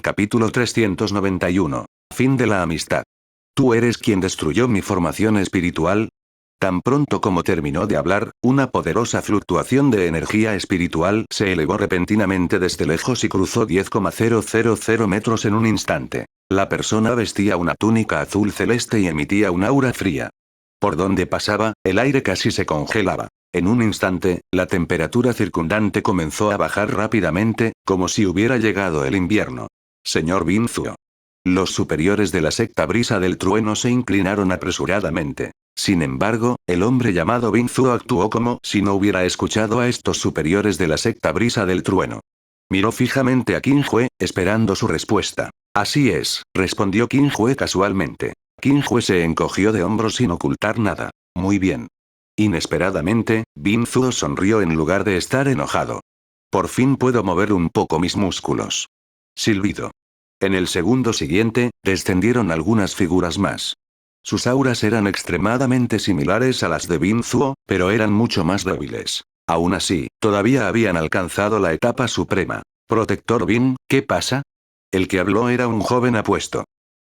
Capítulo 391. Fin de la amistad. ¿Tú eres quien destruyó mi formación espiritual? Tan pronto como terminó de hablar, una poderosa fluctuación de energía espiritual se elevó repentinamente desde lejos y cruzó 10,000 metros en un instante. La persona vestía una túnica azul celeste y emitía un aura fría. Por donde pasaba, el aire casi se congelaba. En un instante, la temperatura circundante comenzó a bajar rápidamente, como si hubiera llegado el invierno. Señor Binzuo. Los superiores de la secta Brisa del Trueno se inclinaron apresuradamente. Sin embargo, el hombre llamado Binzuo actuó como si no hubiera escuchado a estos superiores de la secta Brisa del Trueno. Miró fijamente a Qin Jue, esperando su respuesta. Así es, respondió Qin Jue casualmente. Qin Jue se encogió de hombros sin ocultar nada. Muy bien. Inesperadamente, Binzuo sonrió en lugar de estar enojado. Por fin puedo mover un poco mis músculos. Silbido. En el segundo siguiente, descendieron algunas figuras más. Sus auras eran extremadamente similares a las de Binzuo, pero eran mucho más débiles. Aún así, todavía habían alcanzado la etapa suprema. Protector Bin, ¿qué pasa? El que habló era un joven apuesto.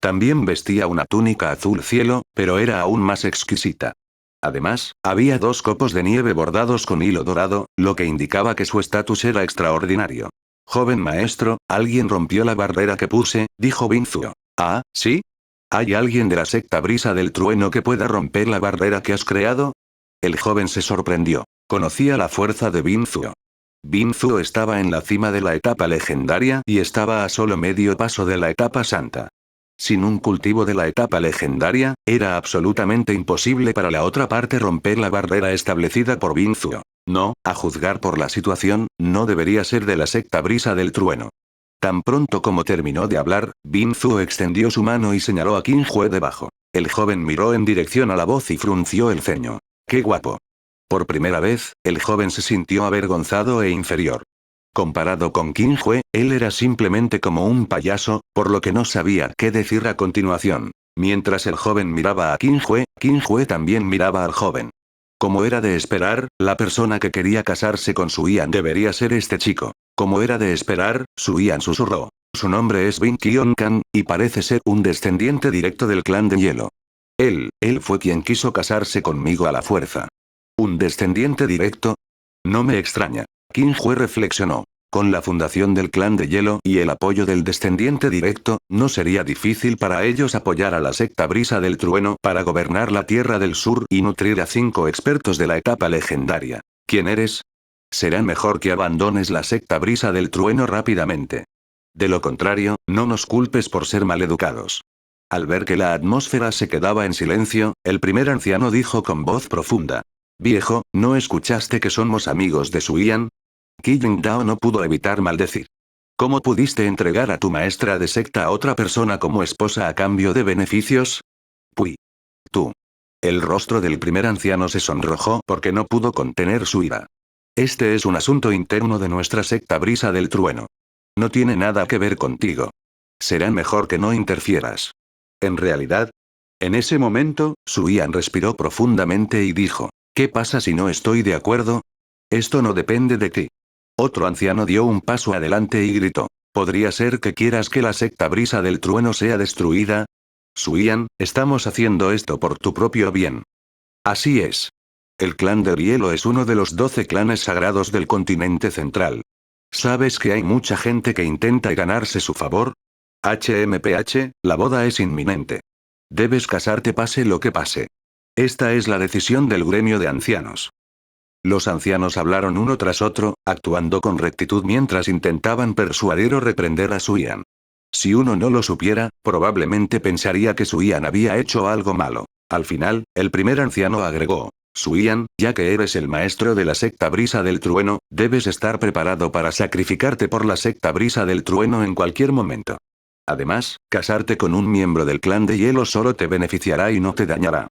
También vestía una túnica azul cielo, pero era aún más exquisita. Además, había 2 copos de nieve bordados con hilo dorado, lo que indicaba que su estatus era extraordinario. Joven maestro, alguien rompió la barrera que puse, dijo Binzuo. Ah, ¿sí? ¿Hay alguien de la secta Brisa del Trueno que pueda romper la barrera que has creado? El joven se sorprendió. Conocía la fuerza de Binzuo. Binzuo estaba en la cima de la etapa legendaria y estaba a solo medio paso de la etapa santa. Sin un cultivo de la etapa legendaria, era absolutamente imposible para la otra parte romper la barrera establecida por Binzuo. No, a juzgar por la situación, no debería ser de la secta Brisa del Trueno. Tan pronto como terminó de hablar, Binzuo extendió su mano y señaló a Qin Jue debajo. El joven miró en dirección a la voz y frunció el ceño. ¡Qué guapo! Por primera vez, el joven se sintió avergonzado e inferior. Comparado con Qin Jue, él era simplemente como un payaso, por lo que no sabía qué decir a continuación. Mientras el joven miraba a Qin Jue también miraba al joven. Como era de esperar, la persona que quería casarse con Su Yan debería ser este chico. Como era de esperar, Su Yan susurró. Su nombre es Bin Qionkan, y parece ser un descendiente directo del clan de hielo. Él fue quien quiso casarse conmigo a la fuerza. ¿Un descendiente directo? No me extraña. Qin Jue reflexionó. Con la fundación del clan de hielo y el apoyo del descendiente directo, no sería difícil para ellos apoyar a la secta Brisa del Trueno para gobernar la Tierra del Sur y nutrir a 5 expertos de la etapa legendaria. ¿Quién eres? Será mejor que abandones la secta Brisa del Trueno rápidamente. De lo contrario, no nos culpes por ser maleducados. Al ver que la atmósfera se quedaba en silencio, el primer anciano dijo con voz profunda. Viejo, ¿no escuchaste que somos amigos de Su Yan? Qi Yingdao no pudo evitar maldecir. ¿Cómo pudiste entregar a tu maestra de secta a otra persona como esposa a cambio de beneficios? Pui. Tú. El rostro del primer anciano se sonrojó porque no pudo contener su ira. Este es un asunto interno de nuestra secta Brisa del Trueno. No tiene nada que ver contigo. Será mejor que no interfieras. En realidad. En ese momento, Su Yan respiró profundamente y dijo. ¿Qué pasa si no estoy de acuerdo? Esto no depende de ti. Otro anciano dio un paso adelante y gritó. ¿Podría ser que quieras que la secta Brisa del Trueno sea destruida? Su Yan, estamos haciendo esto por tu propio bien. Así es. El clan del hielo es uno de los 12 clanes sagrados del continente central. ¿Sabes que hay mucha gente que intenta ganarse su favor? HMPH, la boda es inminente. Debes casarte pase lo que pase. Esta es la decisión del gremio de ancianos. Los ancianos hablaron uno tras otro, actuando con rectitud mientras intentaban persuadir o reprender a Su Yan. Si uno no lo supiera, probablemente pensaría que Su Yan había hecho algo malo. Al final, el primer anciano agregó. Su Yan, ya que eres el maestro de la secta Brisa del Trueno, debes estar preparado para sacrificarte por la secta Brisa del Trueno en cualquier momento. Además, casarte con un miembro del clan de hielo solo te beneficiará y no te dañará.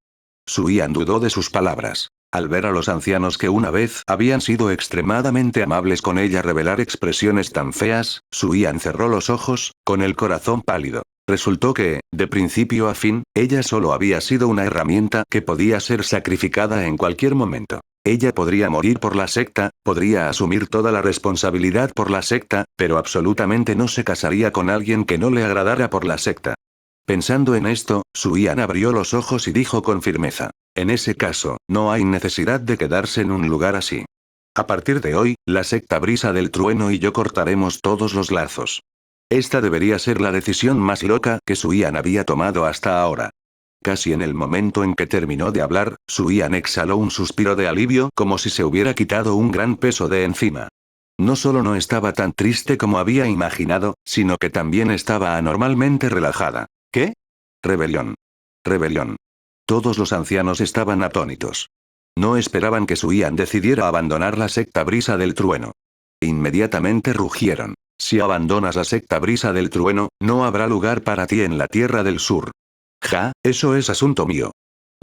Su Yan dudó de sus palabras. Al ver a los ancianos que una vez habían sido extremadamente amables con ella revelar expresiones tan feas, Su Yan cerró los ojos, con el corazón pálido. Resultó que, de principio a fin, ella solo había sido una herramienta que podía ser sacrificada en cualquier momento. Ella podría morir por la secta, podría asumir toda la responsabilidad por la secta, pero absolutamente no se casaría con alguien que no le agradara por la secta. Pensando en esto, Suyan abrió los ojos y dijo con firmeza: en ese caso, no hay necesidad de quedarse en un lugar así. A partir de hoy, la secta Brisa del Trueno y yo cortaremos todos los lazos. Esta debería ser la decisión más loca que Suyan había tomado hasta ahora. Casi en el momento en que terminó de hablar, Suyan exhaló un suspiro de alivio como si se hubiera quitado un gran peso de encima. No solo no estaba tan triste como había imaginado, sino que también estaba anormalmente relajada. ¿Qué? Rebelión. Rebelión. Todos los ancianos estaban atónitos. No esperaban que Suyan decidiera abandonar la secta Brisa del Trueno. Inmediatamente rugieron: si abandonas la secta Brisa del Trueno, no habrá lugar para ti en la Tierra del Sur. Ja, eso es asunto mío.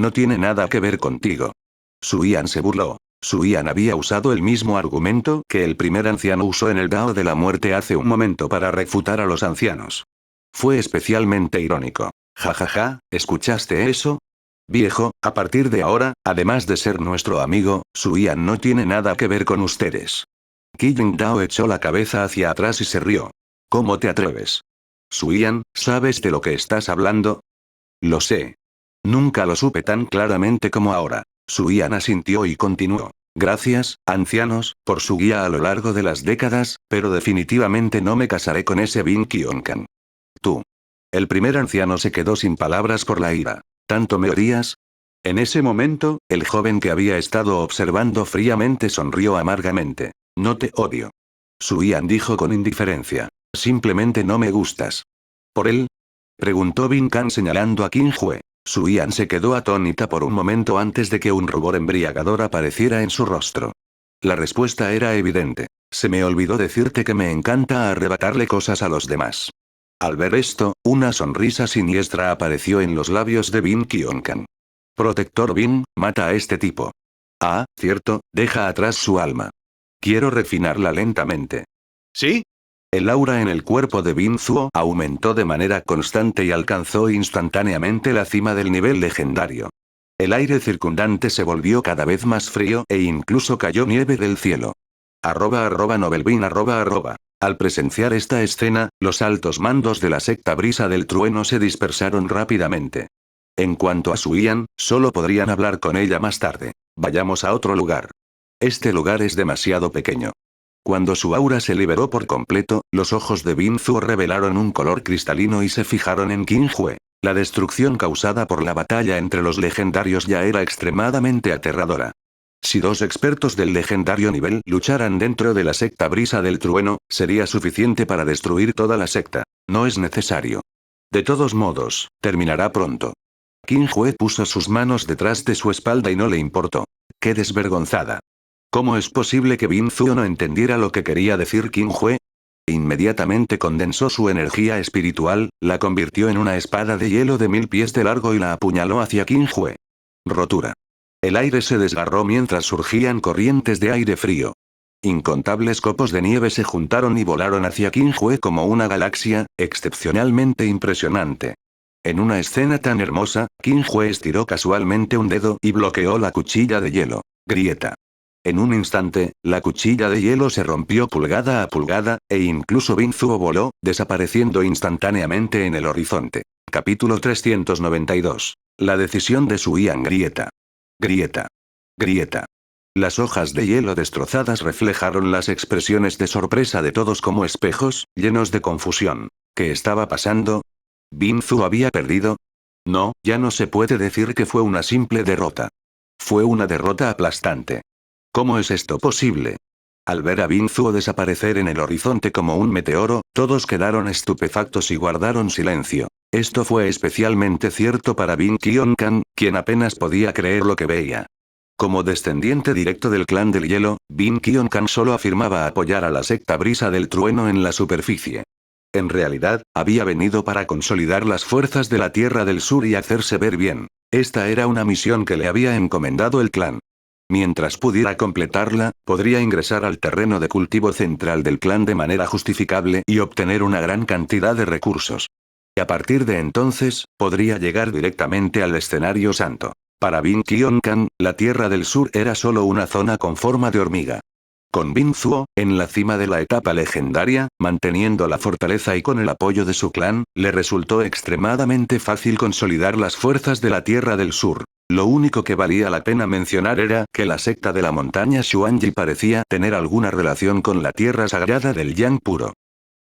No tiene nada que ver contigo. Suyan se burló. Suyan había usado el mismo argumento que el primer anciano usó en el Dao de la Muerte hace un momento para refutar a los ancianos. Fue especialmente irónico. Ja ja ja, ¿escuchaste eso? Viejo, a partir de ahora, además de ser nuestro amigo, Suyan no tiene nada que ver con ustedes. Qi Dao echó la cabeza hacia atrás y se rió. ¿Cómo te atreves? Suyan, ¿sabes de lo que estás hablando? Lo sé. Nunca lo supe tan claramente como ahora. Suyan asintió y continuó. Gracias, ancianos, por su guía a lo largo de las décadas, pero definitivamente no me casaré con ese Bin Kionkan. Tú. El primer anciano se quedó sin palabras por la ira. ¿Tanto me odias? En ese momento, el joven que había estado observando fríamente sonrió amargamente. No te odio. Suyan dijo con indiferencia. Simplemente no me gustas. ¿Por él? Preguntó Bin Kan señalando a Qin Hue. Suyan se quedó atónita por un momento antes de que un rubor embriagador apareciera en su rostro. La respuesta era evidente. Se me olvidó decirte que me encanta arrebatarle cosas a los demás. Al ver esto, una sonrisa siniestra apareció en los labios de Bin Kionkan. Protector Bin, mata a este tipo. Ah, cierto, deja atrás su alma. Quiero refinarla lentamente. ¿Sí? El aura en el cuerpo de Bin Zuo aumentó de manera constante y alcanzó instantáneamente la cima del nivel legendario. El aire circundante se volvió cada vez más frío e incluso cayó nieve del cielo. @Nobelbin @. Al presenciar esta escena, los altos mandos de la secta Brisa del Trueno se dispersaron rápidamente. En cuanto a Suyan, solo podrían hablar con ella más tarde. Vayamos a otro lugar. Este lugar es demasiado pequeño. Cuando su aura se liberó por completo, los ojos de Bin Zuo revelaron un color cristalino y se fijaron en Qin Hue. La destrucción causada por la batalla entre los legendarios ya era extremadamente aterradora. Si dos expertos del legendario nivel lucharan dentro de la secta Brisa del Trueno, sería suficiente para destruir toda la secta. No es necesario. De todos modos, terminará pronto. Qin Hue puso sus manos detrás de su espalda y no le importó. ¡Qué desvergonzada! ¿Cómo es posible que Bin Zuo no entendiera lo que quería decir Qin Hue? Inmediatamente condensó su energía espiritual, la convirtió en una espada de hielo de 1000 pies de largo y la apuñaló hacia Qin Hue. Rotura. El aire se desgarró mientras surgían corrientes de aire frío. Incontables copos de nieve se juntaron y volaron hacia Qin Hue como una galaxia, excepcionalmente impresionante. En una escena tan hermosa, Qin Hue estiró casualmente un dedo y bloqueó la cuchilla de hielo. Grieta. En un instante, la cuchilla de hielo se rompió pulgada a pulgada, e incluso Bin Zuo voló, desapareciendo instantáneamente en el horizonte. Capítulo 392. La decisión de Suyan. Grieta. Grieta. Grieta. Las hojas de hielo destrozadas reflejaron las expresiones de sorpresa de todos como espejos, llenos de confusión. ¿Qué estaba pasando? ¿Bin Zuo había perdido? No, ya no se puede decir que fue una simple derrota. Fue una derrota aplastante. ¿Cómo es esto posible? Al ver a Bin Zuo desaparecer en el horizonte como un meteoro, todos quedaron estupefactos y guardaron silencio. Esto fue especialmente cierto para Bin Kionkan, quien apenas podía creer lo que veía. Como descendiente directo del clan del hielo, Bin Kionkan solo afirmaba apoyar a la secta Brisa del Trueno en la superficie. En realidad, había venido para consolidar las fuerzas de la Tierra del Sur y hacerse ver bien. Esta era una misión que le había encomendado el clan. Mientras pudiera completarla, podría ingresar al terreno de cultivo central del clan de manera justificable y obtener una gran cantidad de recursos. Y a partir de entonces, podría llegar directamente al escenario santo. Para Bin Kionkan, la Tierra del Sur era solo una zona con forma de hormiga. Con Bin Zuo, en la cima de la etapa legendaria, manteniendo la fortaleza y con el apoyo de su clan, le resultó extremadamente fácil consolidar las fuerzas de la Tierra del Sur. Lo único que valía la pena mencionar era que la secta de la montaña Xuanji parecía tener alguna relación con la tierra sagrada del Yang puro.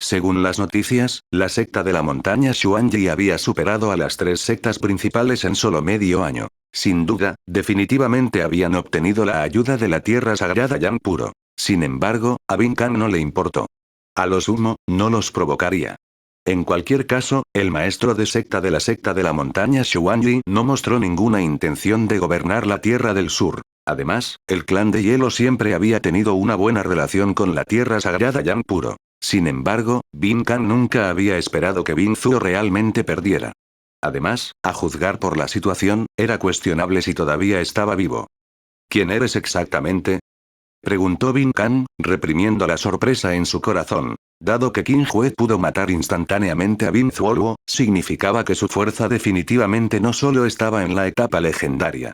Según las noticias, la secta de la montaña Xuanji había superado a las 3 sectas principales en solo medio año. Sin duda, definitivamente habían obtenido la ayuda de la tierra sagrada Yang puro. Sin embargo, a Bin Kan no le importó. A lo sumo, no los provocaría. En cualquier caso, el maestro de secta de la montaña Xuanji no mostró ninguna intención de gobernar la Tierra del Sur. Además, el clan de hielo siempre había tenido una buena relación con la tierra sagrada Yang puro. Sin embargo, Bin Kan nunca había esperado que Bin Zuo realmente perdiera. Además, a juzgar por la situación, era cuestionable si todavía estaba vivo. ¿Quién eres exactamente?, preguntó Bin Kan, reprimiendo la sorpresa en su corazón. Dado que Qin Hue pudo matar instantáneamente a Bin Zuo, significaba que su fuerza definitivamente no solo estaba en la etapa legendaria.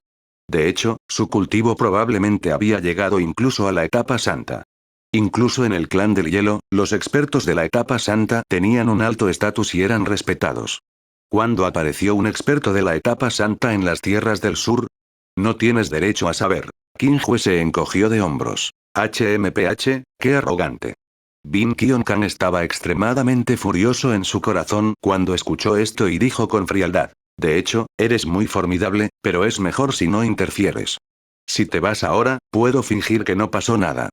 De hecho, su cultivo probablemente había llegado incluso a la etapa santa. Incluso en el clan del hielo, los expertos de la etapa santa tenían un alto estatus y eran respetados. ¿Cuándo apareció un experto de la etapa santa en las tierras del sur? No tienes derecho a saber. Qin Hue se encogió de hombros. HMPH, qué arrogante. Bin Kionkan estaba extremadamente furioso en su corazón cuando escuchó esto y dijo con frialdad. De hecho, eres muy formidable, pero es mejor si no interfieres. Si te vas ahora, puedo fingir que no pasó nada.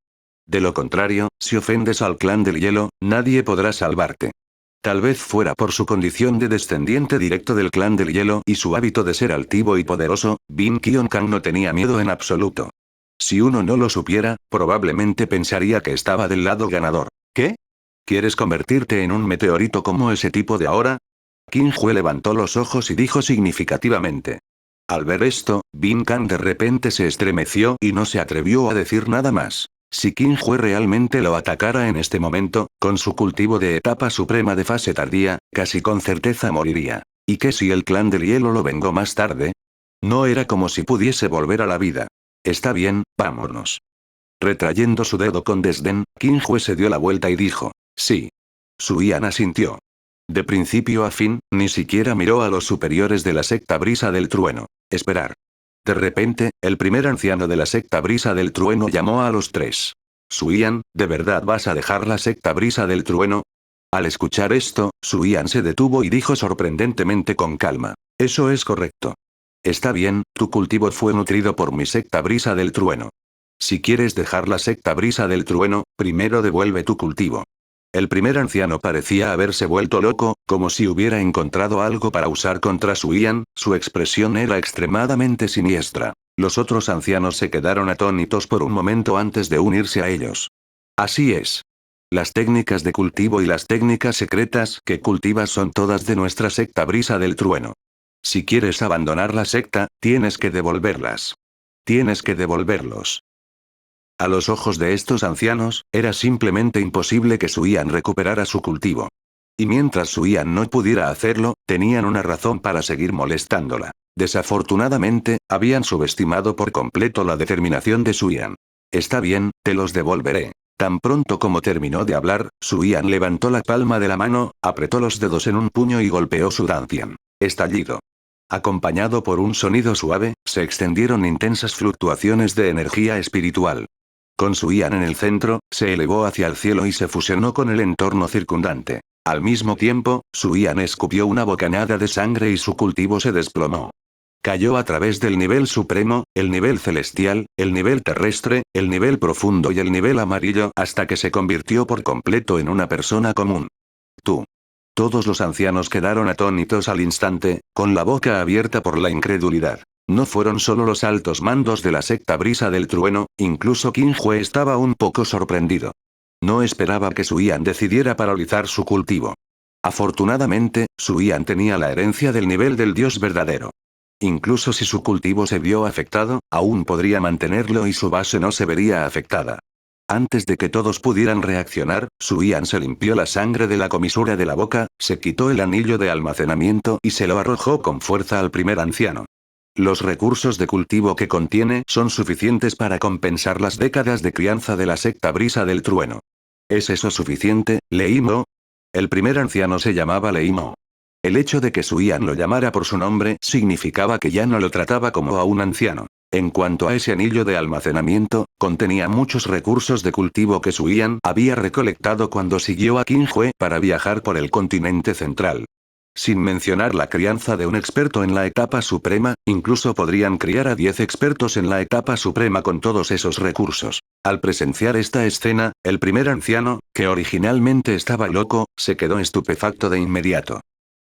De lo contrario, si ofendes al clan del hielo, nadie podrá salvarte. Tal vez fuera por su condición de descendiente directo del clan del hielo y su hábito de ser altivo y poderoso, Bin Kionkan no tenía miedo en absoluto. Si uno no lo supiera, probablemente pensaría que estaba del lado ganador. ¿Qué? ¿Quieres convertirte en un meteorito como ese tipo de ahora? Qin Hue levantó los ojos y dijo significativamente. Al ver esto, Bin Kan de repente se estremeció y no se atrevió a decir nada más. Si Qin Hue realmente lo atacara en este momento, con su cultivo de etapa suprema de fase tardía, casi con certeza moriría. ¿Y qué si el clan del hielo lo vengó más tarde? No era como si pudiese volver a la vida. Está bien, vámonos. Retrayendo su dedo con desdén, Qin Hue se dio la vuelta y dijo. Sí. Su Yan asintió. De principio a fin, ni siquiera miró a los superiores de la secta Brisa del Trueno. Esperar. De repente, el primer anciano de la secta Brisa del Trueno llamó a los 3. Suian, ¿de verdad vas a dejar la secta Brisa del Trueno? Al escuchar esto, Suian se detuvo y dijo sorprendentemente con calma. Eso es correcto. Está bien, tu cultivo fue nutrido por mi secta Brisa del Trueno. Si quieres dejar la secta Brisa del Trueno, primero devuelve tu cultivo. El primer anciano parecía haberse vuelto loco, como si hubiera encontrado algo para usar contra Suian, su expresión era extremadamente siniestra. Los otros ancianos se quedaron atónitos por un momento antes de unirse a ellos. Así es. Las técnicas de cultivo y las técnicas secretas que cultivas son todas de nuestra secta Brisa del Trueno. Si quieres abandonar la secta, tienes que devolverlas. Tienes que devolverlos. A los ojos de estos ancianos, era simplemente imposible que Suian recuperara su cultivo. Y mientras Suian no pudiera hacerlo, tenían una razón para seguir molestándola. Desafortunadamente, habían subestimado por completo la determinación de Suian. Está bien, te los devolveré. Tan pronto como terminó de hablar, Suian levantó la palma de la mano, apretó los dedos en un puño y golpeó su dancian. Estallido. Acompañado por un sonido suave, se extendieron intensas fluctuaciones de energía espiritual. Con Suian en el centro, se elevó hacia el cielo y se fusionó con el entorno circundante. Al mismo tiempo, Suian escupió una bocanada de sangre y su cultivo se desplomó. Cayó a través del nivel supremo, el nivel celestial, el nivel terrestre, el nivel profundo y el nivel amarillo hasta que se convirtió por completo en una persona común. Tú. Todos los ancianos quedaron atónitos al instante, con la boca abierta por la incredulidad. No fueron solo los altos mandos de la secta Brisa del Trueno, incluso Qin Hue estaba un poco sorprendido. No esperaba que Suian decidiera paralizar su cultivo. Afortunadamente, Suian tenía la herencia del nivel del dios verdadero. Incluso si su cultivo se vio afectado, aún podría mantenerlo y su base no se vería afectada. Antes de que todos pudieran reaccionar, Suian se limpió la sangre de la comisura de la boca, se quitó el anillo de almacenamiento y se lo arrojó con fuerza al primer anciano. Los recursos de cultivo que contiene son suficientes para compensar las décadas de crianza de la secta Brisa del Trueno. ¿Es eso suficiente, Leimo? El primer anciano se llamaba Leimo. El hecho de que Suian lo llamara por su nombre significaba que ya no lo trataba como a un anciano. En cuanto a ese anillo de almacenamiento, contenía muchos recursos de cultivo que Suian había recolectado cuando siguió a Qin Jue para viajar por el continente central. Sin mencionar la crianza de un experto en la etapa suprema, incluso podrían criar a 10 expertos en la etapa suprema con todos esos recursos. Al presenciar esta escena, el primer anciano, que originalmente estaba loco, se quedó estupefacto de inmediato.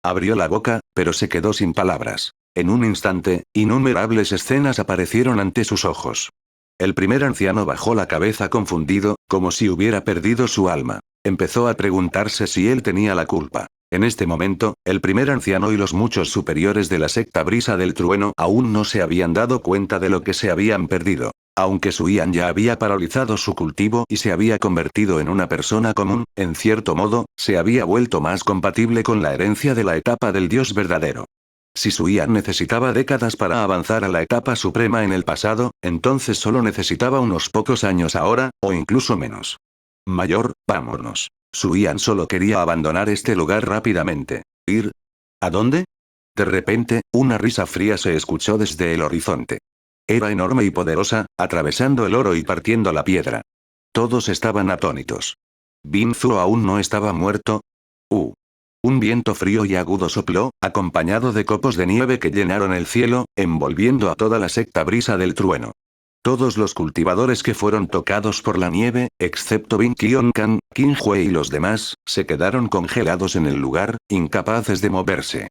Abrió la boca, pero se quedó sin palabras. En un instante, innumerables escenas aparecieron ante sus ojos. El primer anciano bajó la cabeza confundido, como si hubiera perdido su alma. Empezó a preguntarse si él tenía la culpa. En este momento, el primer anciano y los muchos superiores de la secta Brisa del Trueno aún no se habían dado cuenta de lo que se habían perdido. Aunque Suian ya había paralizado su cultivo y se había convertido en una persona común, en cierto modo, se había vuelto más compatible con la herencia de la etapa del Dios verdadero. Si Suian necesitaba décadas para avanzar a la etapa suprema en el pasado, entonces solo necesitaba unos pocos años ahora, o incluso menos. Mayor, vámonos. Suian solo quería abandonar este lugar rápidamente. ¿Ir? ¿A dónde? De repente, una risa fría se escuchó desde el horizonte. Era enorme y poderosa, atravesando el oro y partiendo la piedra. Todos estaban atónitos. ¿Binzu aún no estaba muerto? Un viento frío y agudo sopló, acompañado de copos de nieve que llenaron el cielo, envolviendo a toda la secta Brisa del Trueno. Todos los cultivadores que fueron tocados por la nieve, excepto Bin Qionkan, Qin Jue y los demás, se quedaron congelados en el lugar, incapaces de moverse.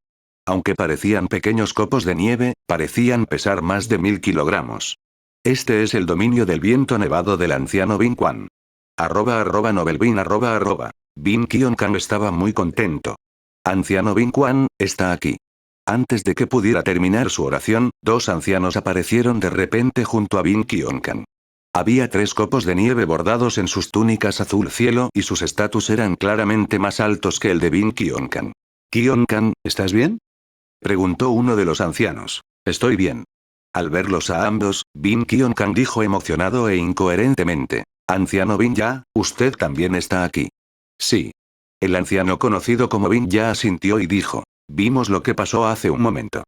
Aunque parecían pequeños copos de nieve, parecían pesar más de 1000 kilogramos. Este es el dominio del viento nevado del anciano Bin Quan. @Nobelbin Bin Qionkan estaba muy contento. Anciano Bin Quan, está aquí. Antes de que pudiera terminar su oración, dos ancianos aparecieron de repente junto a Bin Qionkan. Había 3 copos de nieve bordados en sus túnicas azul cielo y sus estatus eran claramente más altos que el de Bin Qionkan. «Qionkan, ¿estás bien?», preguntó uno de los ancianos. «Estoy bien». Al verlos a ambos, Bin Qionkan dijo emocionado e incoherentemente. «Anciano Bin Ya, usted también está aquí». «Sí». El anciano conocido como Bin Ya asintió y dijo. «Vimos lo que pasó hace un momento.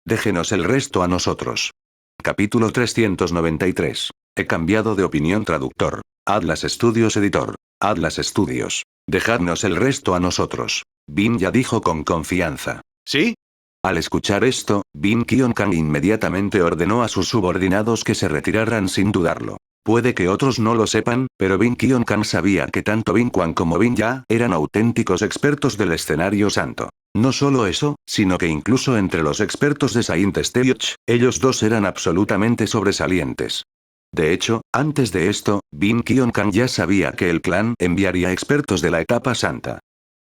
Déjenos el resto a nosotros». Capítulo 393. He cambiado de opinión traductor. Atlas Studios editor. Atlas Studios. Dejadnos el resto a nosotros. Bin Ya dijo con confianza. ¿Sí? Al escuchar esto, Bin Qionkan inmediatamente ordenó a sus subordinados que se retiraran sin dudarlo. Puede que otros no lo sepan, pero Bin Qionkan sabía que tanto Bin Quan como Bin Ya eran auténticos expertos del escenario santo. No solo eso, sino que incluso entre los expertos de Saint Stage, ellos dos eran absolutamente sobresalientes. De hecho, antes de esto, Bin Qionkan ya sabía que el clan enviaría expertos de la etapa santa.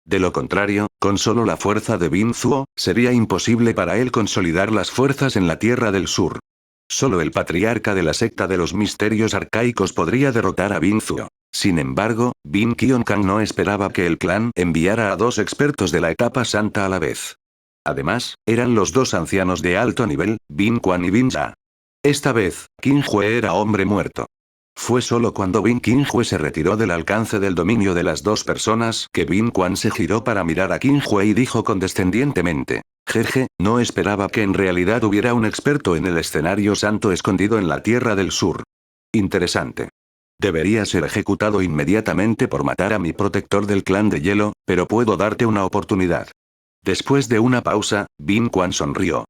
De lo contrario, con solo la fuerza de Bin Zuo, sería imposible para él consolidar las fuerzas en la Tierra del Sur. Solo el patriarca de la secta de los misterios arcaicos podría derrotar a Bin Zuo. Sin embargo, Bin Qionkan no esperaba que el clan enviara a 2 expertos de la etapa santa a la vez. Además, eran los 2 ancianos de alto nivel, Bin Quan y Bin Ya. Esta vez, Qin Jue era hombre muerto. Fue solo cuando Bin Qin Jue se retiró del alcance del dominio de las 2 personas que Bin Quan se giró para mirar a Qin Jue y dijo condescendientemente. Jeje, no esperaba que en realidad hubiera un experto en el escenario santo escondido en la Tierra del Sur. Interesante. Debería ser ejecutado inmediatamente por matar a mi protector del clan de hielo, pero puedo darte una oportunidad. Después de una pausa, Bin Quan sonrió.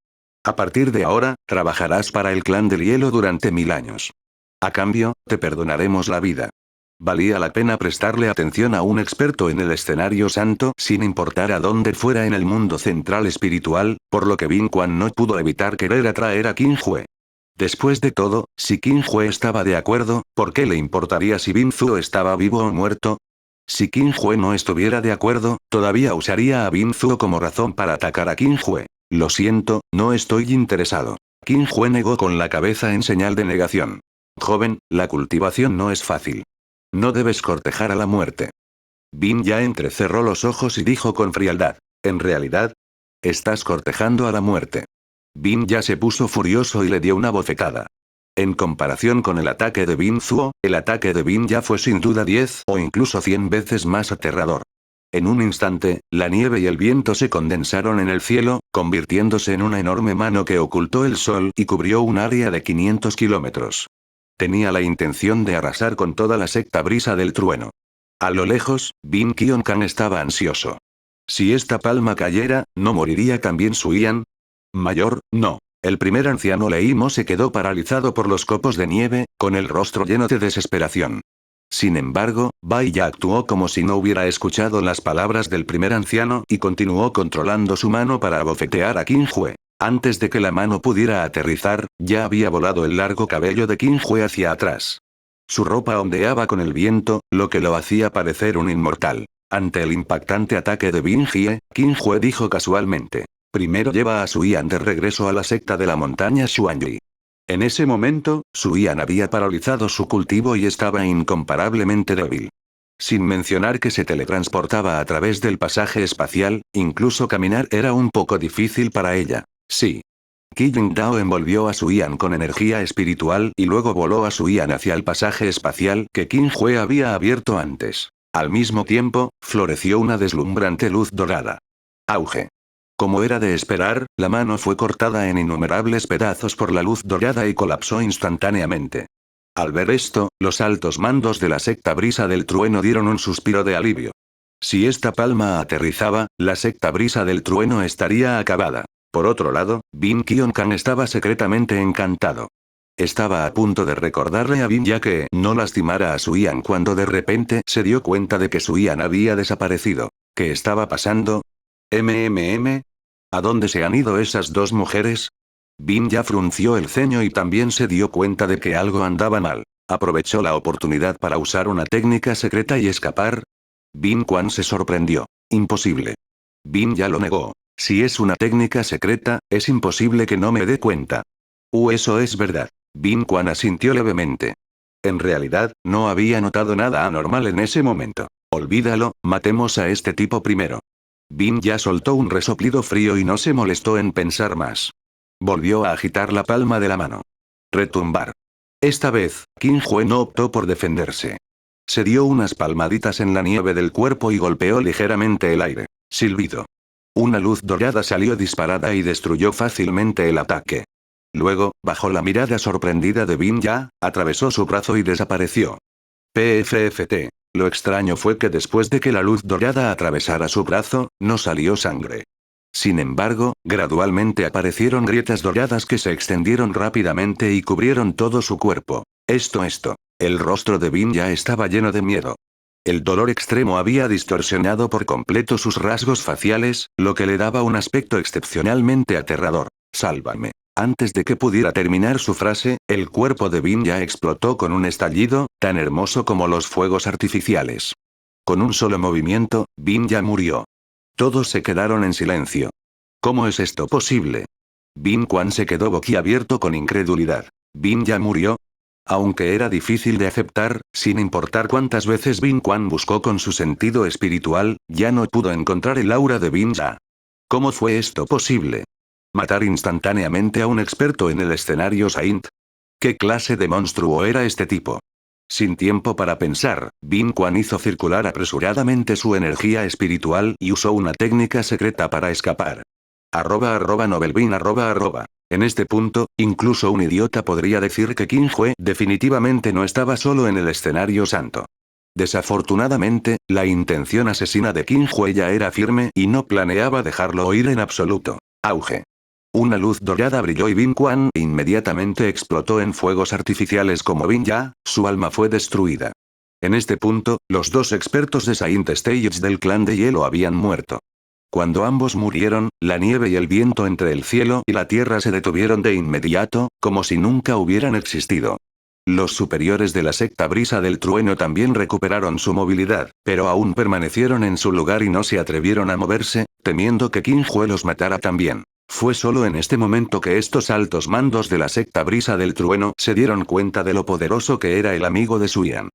A partir de ahora, trabajarás para el clan del hielo durante 1000 años. A cambio, te perdonaremos la vida. Valía la pena prestarle atención a un experto en el escenario santo sin importar a dónde fuera en el mundo central espiritual, por lo que Bin Quan no pudo evitar querer atraer a Qin Jue. Después de todo, si Qin Jue estaba de acuerdo, ¿por qué le importaría si Bin Zuo estaba vivo o muerto? Si Qin Jue no estuviera de acuerdo, todavía usaría a Bin Zuo como razón para atacar a Qin Jue. Lo siento, no estoy interesado. Qin Jue negó con la cabeza en señal de negación. Joven, la cultivación no es fácil. No debes cortejar a la muerte. Bin Ya entrecerró los ojos y dijo con frialdad. En realidad, estás cortejando a la muerte. Bin ya se puso furioso y le dio una bofetada. En comparación con el ataque de Bin Zuo, el ataque de Bin ya fue sin duda 10 o incluso 100 veces más aterrador. En un instante, la nieve y el viento se condensaron en el cielo, convirtiéndose en una enorme mano que ocultó el sol y cubrió un área de 500 kilómetros. Tenía la intención de arrasar con toda la secta brisa del trueno. A lo lejos, Bin Kionkan estaba ansioso. Si esta palma cayera, ¿no moriría también Suian? Mayor, no. El primer anciano Leimo se quedó paralizado por los copos de nieve, con el rostro lleno de desesperación. Sin embargo, Bai ya actuó como si no hubiera escuchado las palabras del primer anciano y continuó controlando su mano para abofetear a Qin Jue. Antes de que la mano pudiera aterrizar, ya había volado el largo cabello de Qin Jue hacia atrás. Su ropa ondeaba con el viento, lo que lo hacía parecer un inmortal. Ante el impactante ataque de Bin Jie, Qin Jue dijo casualmente: primero lleva a Suian de regreso a la secta de la montaña Xuanyi. En ese momento, Suian había paralizado su cultivo y estaba incomparablemente débil. Sin mencionar que se teletransportaba a través del pasaje espacial, incluso caminar era un poco difícil para ella. Sí. Qi Jingdao envolvió a Suian con energía espiritual y luego voló a Suian hacia el pasaje espacial que Qin Jue había abierto antes. Al mismo tiempo, floreció una deslumbrante luz dorada. Auge. Como era de esperar, la mano fue cortada en innumerables pedazos por la luz dorada y colapsó instantáneamente. Al ver esto, los altos mandos de la secta brisa del trueno dieron un suspiro de alivio. Si esta palma aterrizaba, la secta brisa del trueno estaría acabada. Por otro lado, Bin Kionkan estaba secretamente encantado. Estaba a punto de recordarle a Bin ya que no lastimara a Suian cuando de repente se dio cuenta de que Suian había desaparecido. ¿Qué estaba pasando? ¿A dónde se han ido esas dos mujeres? Bin ya frunció el ceño y también se dio cuenta de que algo andaba mal. Aprovechó la oportunidad para usar una técnica secreta y escapar. Bin Quan se sorprendió. Imposible. Bin ya lo negó. Si es una técnica secreta, es imposible que no me dé cuenta. Eso es verdad. Bin Quan asintió levemente. En realidad, no había notado nada anormal en ese momento. Olvídalo, matemos a este tipo primero. Bin ya soltó un resoplido frío y no se molestó en pensar más. Volvió a agitar la palma de la mano. Retumbar. Esta vez, Qin Jue no optó por defenderse. Se dio unas palmaditas en la nieve del cuerpo y golpeó ligeramente el aire. Silbido. Una luz dorada salió disparada y destruyó fácilmente el ataque. Luego, bajo la mirada sorprendida de Bin Ya, atravesó su brazo y desapareció. PFFT. Lo extraño fue que después de que la luz dorada atravesara su brazo, no salió sangre. Sin embargo, gradualmente aparecieron grietas doradas que se extendieron rápidamente y cubrieron todo su cuerpo. Esto. El rostro de Bin ya estaba lleno de miedo. El dolor extremo había distorsionado por completo sus rasgos faciales, lo que le daba un aspecto excepcionalmente aterrador. Sálvame. Antes de que pudiera terminar su frase, el cuerpo de Bin ya explotó con un estallido, tan hermoso como los fuegos artificiales. Con un solo movimiento, Bin ya murió. Todos se quedaron en silencio. ¿Cómo es esto posible? Bin Quan se quedó boquiabierto con incredulidad. ¿Bin ya murió? Aunque era difícil de aceptar, sin importar cuántas veces Bin Quan buscó con su sentido espiritual, ya no pudo encontrar el aura de Bin Ya. ¿Cómo fue esto posible? ¿Matar instantáneamente a un experto en el escenario Saint? ¿Qué clase de monstruo era este tipo? Sin tiempo para pensar, Bin Quan hizo circular apresuradamente su energía espiritual y usó una técnica secreta para escapar. @Nobelbin @. En este punto, incluso un idiota podría decir que Qin Jue definitivamente no estaba solo en el escenario santo. Desafortunadamente, la intención asesina de Qin Jue ya era firme y no planeaba dejarlo oír en absoluto. Auge. Una luz dorada brilló y Bin Quan inmediatamente explotó en fuegos artificiales como Bin Ya, su alma fue destruida. En este punto, los dos expertos de Saint Stage del clan de hielo habían muerto. Cuando ambos murieron, la nieve y el viento entre el cielo y la tierra se detuvieron de inmediato, como si nunca hubieran existido. Los superiores de la secta brisa del trueno también recuperaron su movilidad, pero aún permanecieron en su lugar y no se atrevieron a moverse, temiendo que Qin Jue los matara también. Fue solo en este momento que estos altos mandos de la secta brisa del trueno se dieron cuenta de lo poderoso que era el amigo de Suian.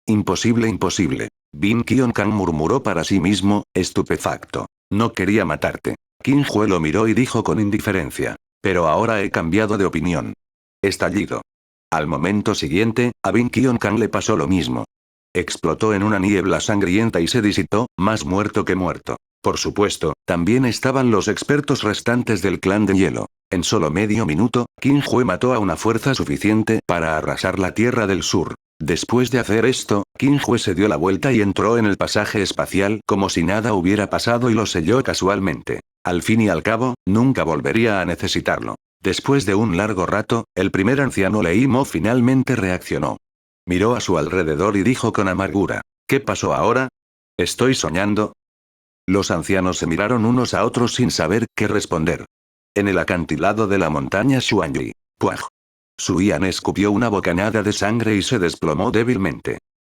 Imposible. Bin Kionkan murmuró para sí mismo, estupefacto. No quería matarte. Qin Jue lo miró y dijo con indiferencia. Pero ahora he cambiado de opinión. Estallido. Al momento siguiente, a Bin Kion Kang le pasó lo mismo. Explotó en una niebla sangrienta y se disipó, más muerto que muerto. Por supuesto, también estaban los expertos restantes del clan de hielo. En solo medio minuto, Qin Hue mató a una fuerza suficiente para arrasar la Tierra del Sur. Después de hacer esto, Qin Hue se dio la vuelta y entró en el pasaje espacial como si nada hubiera pasado y lo selló casualmente. Al fin y al cabo, nunca volvería a necesitarlo. Después de un largo rato, el primer anciano Lei Mo finalmente reaccionó. Miró a su alrededor y dijo con amargura: ¿Qué pasó ahora? ¿Estoy soñando? Los ancianos se miraron unos a otros sin saber qué responder. En el acantilado de la montaña Xuanyi. ¡Puaj! Su Yan escupió una bocanada de sangre y se desplomó débilmente.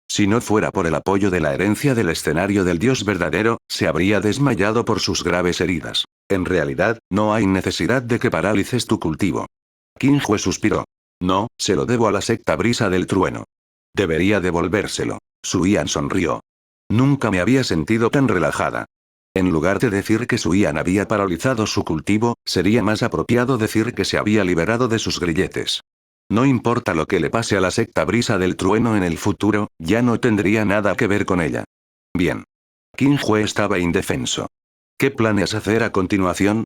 Si no fuera por el apoyo de la herencia del escenario del dios verdadero, se habría desmayado por sus graves heridas. En realidad, no hay necesidad de que paralices tu cultivo. Qin Hue suspiró. No, se lo debo a la secta brisa del trueno. Debería devolvérselo. Su Yan sonrió. Nunca me había sentido tan relajada. En lugar de decir que Su Yan había paralizado su cultivo, sería más apropiado decir que se había liberado de sus grilletes. No importa lo que le pase a la secta brisa del trueno en el futuro, ya no tendría nada que ver con ella. Bien. Qin Hue estaba indefenso. ¿Qué planeas hacer a continuación?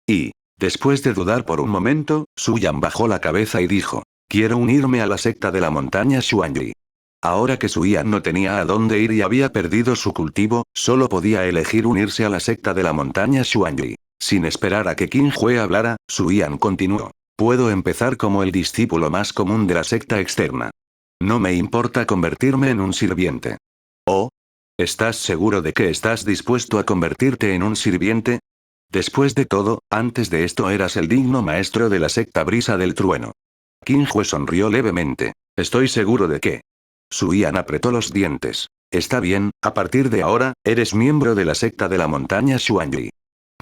Y, después de dudar por un momento, Su Yan bajó la cabeza y dijo: Quiero unirme a la secta de la montaña Xuanyi. Ahora que Su Yan no tenía a dónde ir y había perdido su cultivo, solo podía elegir unirse a la secta de la montaña Xuanyi. Sin esperar a que Qin Hue hablara, Su Yan continuó. Puedo empezar como el discípulo más común de la secta externa. No me importa convertirme en un sirviente. ¿Oh? ¿Estás seguro de que estás dispuesto a convertirte en un sirviente? Después de todo, antes de esto eras el digno maestro de la secta brisa del trueno. Qin Hue sonrió levemente. Estoy seguro de que. Su Yan apretó los dientes. Está bien, a partir de ahora, eres miembro de la secta de la montaña Xuanyi.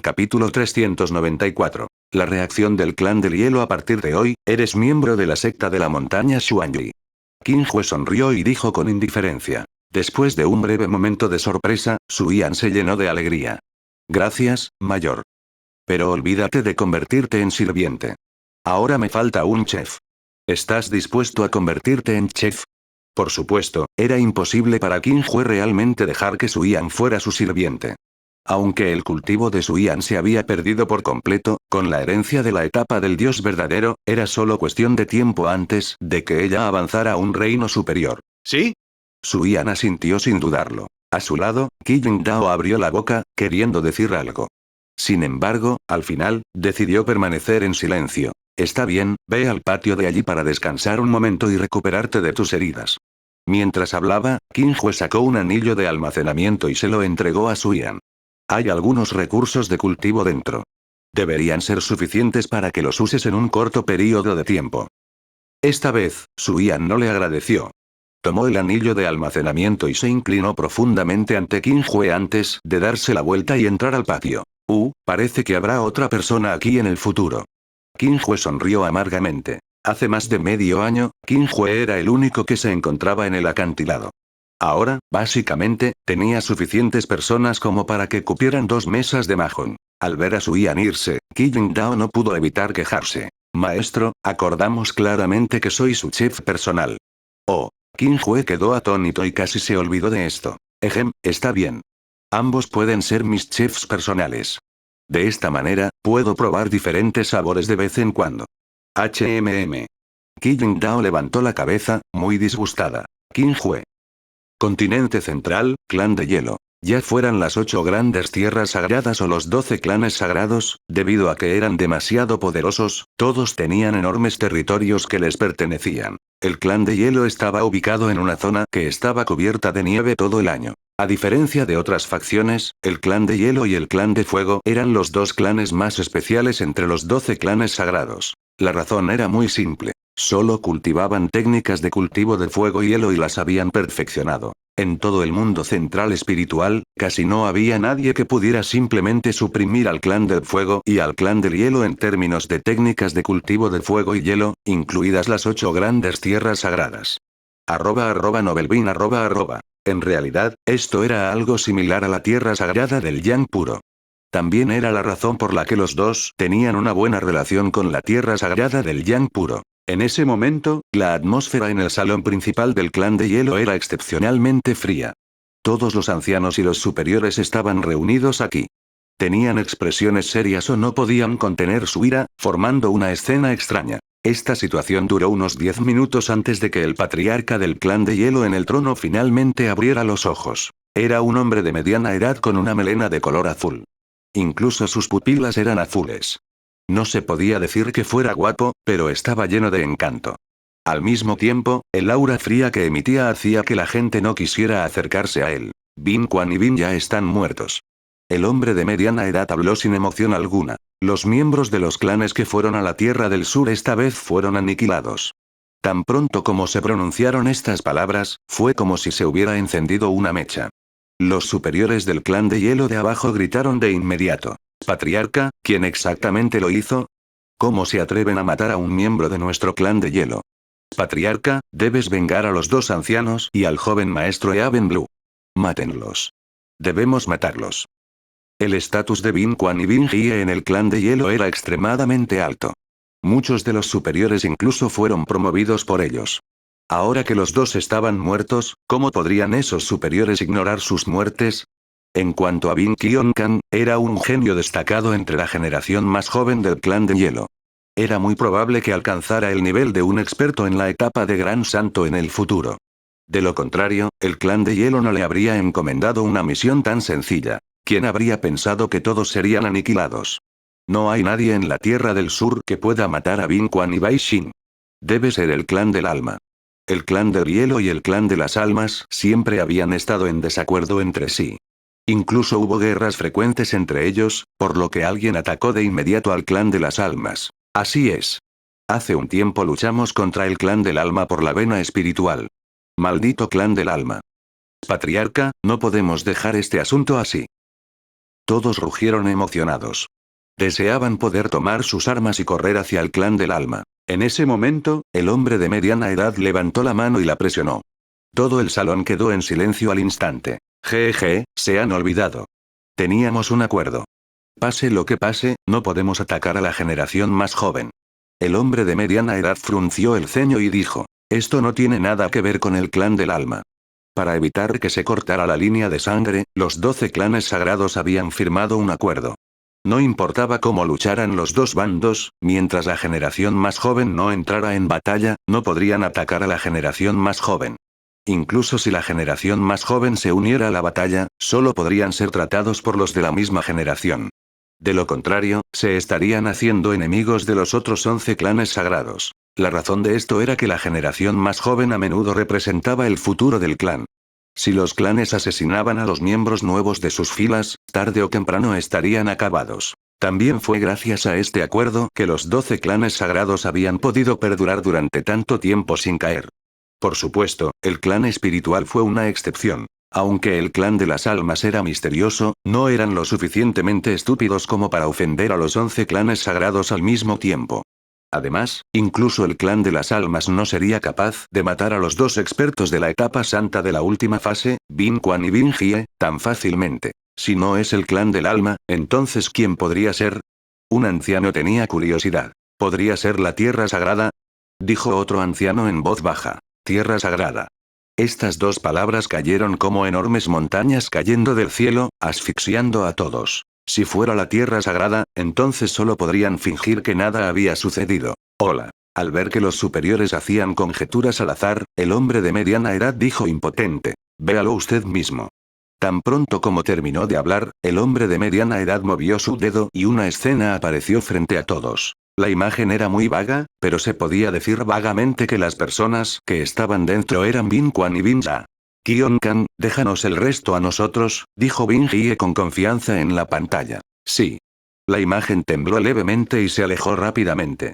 Capítulo 394. La reacción del clan del hielo. A partir de hoy, eres miembro de la secta de la montaña Xuanyi. Qin Hue sonrió y dijo con indiferencia. Después de un breve momento de sorpresa, Su Yan se llenó de alegría. Gracias, mayor. Pero olvídate de convertirte en sirviente. Ahora me falta un chef. ¿Estás dispuesto a convertirte en chef? Por supuesto, era imposible para Qin Hue realmente dejar que Su Yan fuera su sirviente. Aunque el cultivo de Su Yan se había perdido por completo, con la herencia de la etapa del dios verdadero, era solo cuestión de tiempo antes de que ella avanzara a un reino superior. ¿Sí? Su Yan asintió sin dudarlo. A su lado, Qi Yingdao abrió la boca, queriendo decir algo. Sin embargo, al final, decidió permanecer en silencio. Está bien, ve al patio de allí para descansar un momento y recuperarte de tus heridas. Mientras hablaba, Qin Hue sacó un anillo de almacenamiento y se lo entregó a Su Yan. Hay algunos recursos de cultivo dentro. Deberían ser suficientes para que los uses en un corto periodo de tiempo. Esta vez, Su Yan no le agradeció. Tomó el anillo de almacenamiento y se inclinó profundamente ante Qin Hue antes de darse la vuelta y entrar al patio. Parece que habrá otra persona aquí en el futuro. Qin Hue sonrió amargamente. Hace más de medio año, Qin Hue era el único que se encontraba en el acantilado. Ahora, básicamente, tenía suficientes personas como para que cupieran 2 mesas de mahjong. Al ver a Su Yan irse, Qi Yingdao no pudo evitar quejarse. Maestro, acordamos claramente que soy su chef personal. Oh. Qin Hue quedó atónito y casi se olvidó de esto. Está bien. Ambos pueden ser mis chefs personales. De esta manera, puedo probar diferentes sabores de vez en cuando. Qi Yingdao levantó la cabeza, muy disgustada. Qin Hue. Continente Central, Clan de Hielo. Ya fueran las 8 grandes tierras sagradas o los 12 clanes sagrados, debido a que eran demasiado poderosos, todos tenían enormes territorios que les pertenecían. El clan de hielo estaba ubicado en una zona que estaba cubierta de nieve todo el año. A diferencia de otras facciones, el clan de hielo y el clan de fuego eran los 2 clanes más especiales entre los 12 clanes sagrados. La razón era muy simple. Solo cultivaban técnicas de cultivo de fuego y hielo y las habían perfeccionado. En todo el mundo central espiritual, casi no había nadie que pudiera simplemente suprimir al clan del fuego y al clan del hielo en términos de técnicas de cultivo de fuego y hielo, incluidas las 8 grandes tierras sagradas. @Novelbean @. En realidad, esto era algo similar a la tierra sagrada del Yang puro. También era la razón por la que los dos tenían una buena relación con la tierra sagrada del Yang puro. En ese momento, la atmósfera en el salón principal del clan de hielo era excepcionalmente fría. Todos los ancianos y los superiores estaban reunidos aquí. Tenían expresiones serias o no podían contener su ira, formando una escena extraña. Esta situación duró unos 10 minutos antes de que el patriarca del clan de hielo en el trono finalmente abriera los ojos. Era un hombre de mediana edad con una melena de color azul. Incluso sus pupilas eran azules. No se podía decir que fuera guapo, pero estaba lleno de encanto. Al mismo tiempo, el aura fría que emitía hacía que la gente no quisiera acercarse a él. Bin Quan y Bin ya están muertos. El hombre de mediana edad habló sin emoción alguna. Los miembros de los clanes que fueron a la Tierra del Sur esta vez fueron aniquilados. Tan pronto como se pronunciaron estas palabras, fue como si se hubiera encendido una mecha. Los superiores del clan de hielo de abajo gritaron de inmediato. «Patriarca, ¿quién exactamente lo hizo? ¿Cómo se atreven a matar a un miembro de nuestro clan de hielo? Patriarca, debes vengar a los dos ancianos y al joven maestro Eaven Blue. Mátenlos. Debemos matarlos». El estatus de Bin Quan y Bin Jie en el clan de hielo era extremadamente alto. Muchos de los superiores incluso fueron promovidos por ellos. Ahora que los dos estaban muertos, ¿cómo podrían esos superiores ignorar sus muertes? En cuanto a Bin Qionkan, era un genio destacado entre la generación más joven del clan de hielo. Era muy probable que alcanzara el nivel de un experto en la etapa de Gran Santo en el futuro. De lo contrario, el clan de hielo no le habría encomendado una misión tan sencilla. ¿Quién habría pensado que todos serían aniquilados? No hay nadie en la Tierra del Sur que pueda matar a Bin Quan y Bai Xin. Debe ser el clan del alma. El clan del hielo y el clan de las almas siempre habían estado en desacuerdo entre sí. Incluso hubo guerras frecuentes entre ellos, por lo que alguien atacó de inmediato al clan de las almas. Así es. Hace un tiempo luchamos contra el clan del alma por la vena espiritual. Maldito clan del alma. Patriarca, no podemos dejar este asunto así. Todos rugieron emocionados. Deseaban poder tomar sus armas y correr hacia el clan del alma. En ese momento, el hombre de mediana edad levantó la mano y la presionó. Todo el salón quedó en silencio al instante. Jeje, se han olvidado. Teníamos un acuerdo. Pase lo que pase, no podemos atacar a la generación más joven. El hombre de mediana edad frunció el ceño y dijo, esto no tiene nada que ver con el clan del alma. Para evitar que se cortara la línea de sangre, los 12 clanes sagrados habían firmado un acuerdo. No importaba cómo lucharan los dos bandos, mientras la generación más joven no entrara en batalla, no podrían atacar a la generación más joven. Incluso si la generación más joven se uniera a la batalla, solo podrían ser tratados por los de la misma generación. De lo contrario, se estarían haciendo enemigos de los otros 11 clanes sagrados. La razón de esto era que la generación más joven a menudo representaba el futuro del clan. Si los clanes asesinaban a los miembros nuevos de sus filas, tarde o temprano estarían acabados. También fue gracias a este acuerdo que los 12 clanes sagrados habían podido perdurar durante tanto tiempo sin caer. Por supuesto, el clan espiritual fue una excepción. Aunque el clan de las almas era misterioso, no eran lo suficientemente estúpidos como para ofender a los 11 clanes sagrados al mismo tiempo. Además, incluso el clan de las almas no sería capaz de matar a los dos expertos de la etapa santa de la última fase, Bin Quan y Bin Jie, tan fácilmente. Si no es el clan del alma, entonces ¿quién podría ser? Un anciano tenía curiosidad. ¿Podría ser la tierra sagrada? Dijo otro anciano en voz baja. Tierra sagrada. Estas dos palabras cayeron como enormes montañas cayendo del cielo, asfixiando a todos. Si fuera la tierra sagrada, entonces solo podrían fingir que nada había sucedido. Hola. Al ver que los superiores hacían conjeturas al azar, el hombre de mediana edad dijo impotente. Véalo usted mismo. Tan pronto como terminó de hablar, el hombre de mediana edad movió su dedo y una escena apareció frente a todos. La imagen era muy vaga, pero se podía decir vagamente que las personas que estaban dentro eran Bin Quan y Bin Ya. Qionkan, déjanos el resto a nosotros, dijo Bin Jie con confianza en la pantalla. Sí. La imagen tembló levemente y se alejó rápidamente.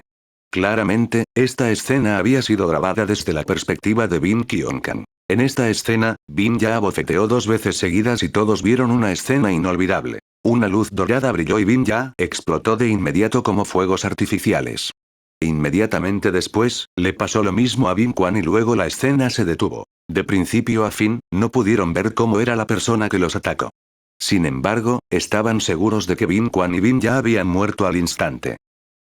Claramente, esta escena había sido grabada desde la perspectiva de Bin Qionkan. En esta escena, Bin Ya abofeteó 2 veces seguidas y todos vieron una escena inolvidable. Una luz dorada brilló y Bin Ya explotó de inmediato como fuegos artificiales. Inmediatamente después, le pasó lo mismo a Bin Quan y luego la escena se detuvo. De principio a fin, no pudieron ver cómo era la persona que los atacó. Sin embargo, estaban seguros de que Bin Quan y Bin ya habían muerto al instante.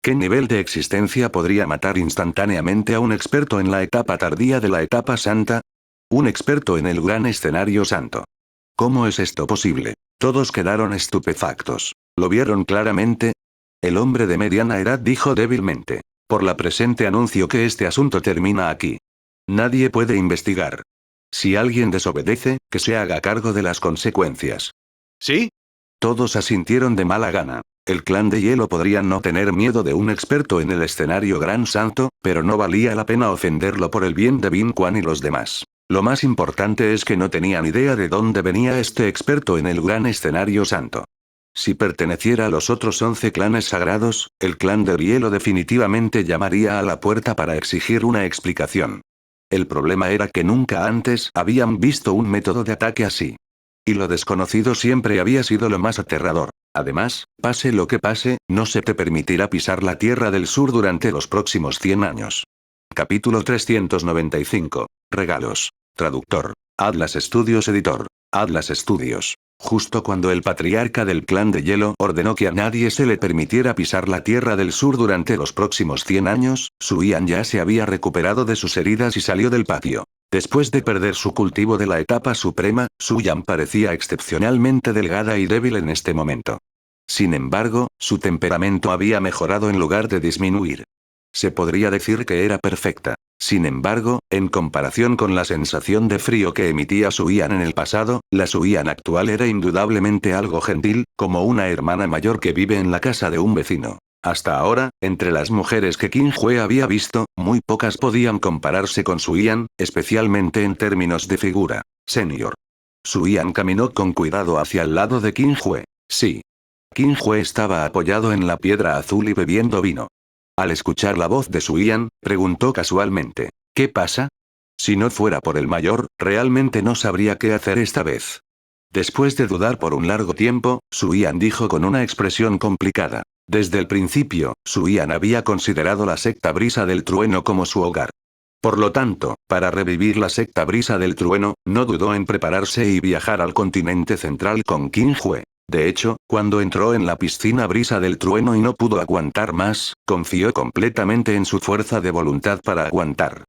¿Qué nivel de existencia podría matar instantáneamente a un experto en la etapa tardía de la etapa santa? Un experto en el gran escenario santo. ¿Cómo es esto posible? Todos quedaron estupefactos. ¿Lo vieron claramente? El hombre de mediana edad dijo débilmente. Por la presente anuncio que este asunto termina aquí. Nadie puede investigar. Si alguien desobedece, que se haga cargo de las consecuencias. ¿Sí? Todos asintieron de mala gana. El clan de hielo podría no tener miedo de un experto en el escenario gran santo, pero no valía la pena ofenderlo por el bien de Bin Quan y los demás. Lo más importante es que no tenían idea de dónde venía este experto en el gran escenario santo. Si perteneciera a los otros 11 clanes sagrados, el clan del hielo definitivamente llamaría a la puerta para exigir una explicación. El problema era que nunca antes habían visto un método de ataque así. Y lo desconocido siempre había sido lo más aterrador. Además, pase lo que pase, no se te permitirá pisar la Tierra del Sur durante los próximos 100 años. Capítulo 395. Regalos. Traductor. Atlas Studios Editor. Atlas Studios. Justo cuando el patriarca del clan de hielo ordenó que a nadie se le permitiera pisar la Tierra del Sur durante los próximos 100 años, Suyan ya se había recuperado de sus heridas y salió del patio. Después de perder su cultivo de la etapa suprema, Suyan parecía excepcionalmente delgada y débil en este momento. Sin embargo, su temperamento había mejorado en lugar de disminuir. Se podría decir que era perfecta. Sin embargo, en comparación con la sensación de frío que emitía Suyan en el pasado, la Suyan actual era indudablemente algo gentil, como una hermana mayor que vive en la casa de un vecino. Hasta ahora, entre las mujeres que Qin Hue había visto, muy pocas podían compararse con Suyan, especialmente en términos de figura. Senior. Suyan caminó con cuidado hacia el lado de Qin Hue. Sí. Qin Hue estaba apoyado en la piedra azul y bebiendo vino. Al escuchar la voz de Suyan, preguntó casualmente, ¿qué pasa? Si no fuera por el mayor, realmente no sabría qué hacer esta vez. Después de dudar por un largo tiempo, Suyan dijo con una expresión complicada. Desde el principio, Suyan había considerado la secta Brisa del Trueno como su hogar. Por lo tanto, para revivir la secta Brisa del Trueno, no dudó en prepararse y viajar al continente central con Qin Hue. De hecho, cuando entró en la piscina Brisa del Trueno y no pudo aguantar más, confió completamente en su fuerza de voluntad para aguantar.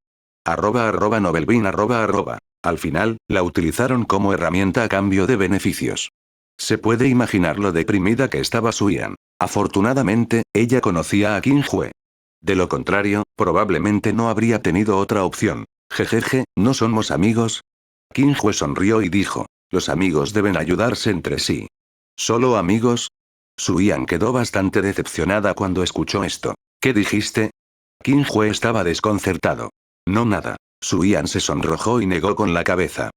@Novelbean @. Al final, la utilizaron como herramienta a cambio de beneficios. Se puede imaginar lo deprimida que estaba Suyan. Afortunadamente, ella conocía a Qin Hue. De lo contrario, probablemente no habría tenido otra opción. Jejeje, ¿no somos amigos? Qin Hue sonrió y dijo, los amigos deben ayudarse entre sí. ¿Solo amigos? Suyan quedó bastante decepcionada cuando escuchó esto. ¿Qué dijiste? Qin Hue estaba desconcertado. No nada. Suyan se sonrojó y negó con la cabeza.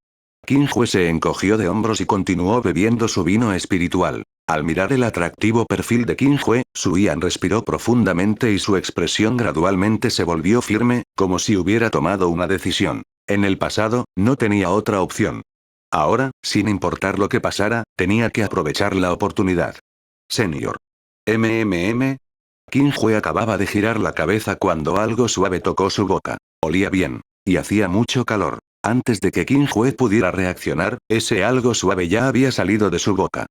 Qin Hue se encogió de hombros y continuó bebiendo su vino espiritual. Al mirar el atractivo perfil de Qin Hue, Suyan respiró profundamente y su expresión gradualmente se volvió firme, como si hubiera tomado una decisión. En el pasado, no tenía otra opción. Ahora, sin importar lo que pasara, tenía que aprovechar la oportunidad. Senior. Qin Hue acababa de girar la cabeza cuando algo suave tocó su boca. Olía bien. Y hacía mucho calor. Antes de que Qin Hue pudiera reaccionar, ese algo suave ya había salido de su boca.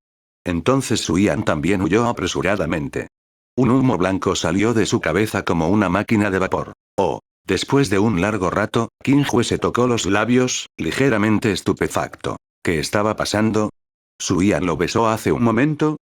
Entonces Suyan también huyó apresuradamente. Un humo blanco salió de su cabeza como una máquina de vapor. Oh. Después de un largo rato, Qin Hue se tocó los labios, ligeramente estupefacto. ¿Qué estaba pasando? ¿Suyan lo besó hace un momento?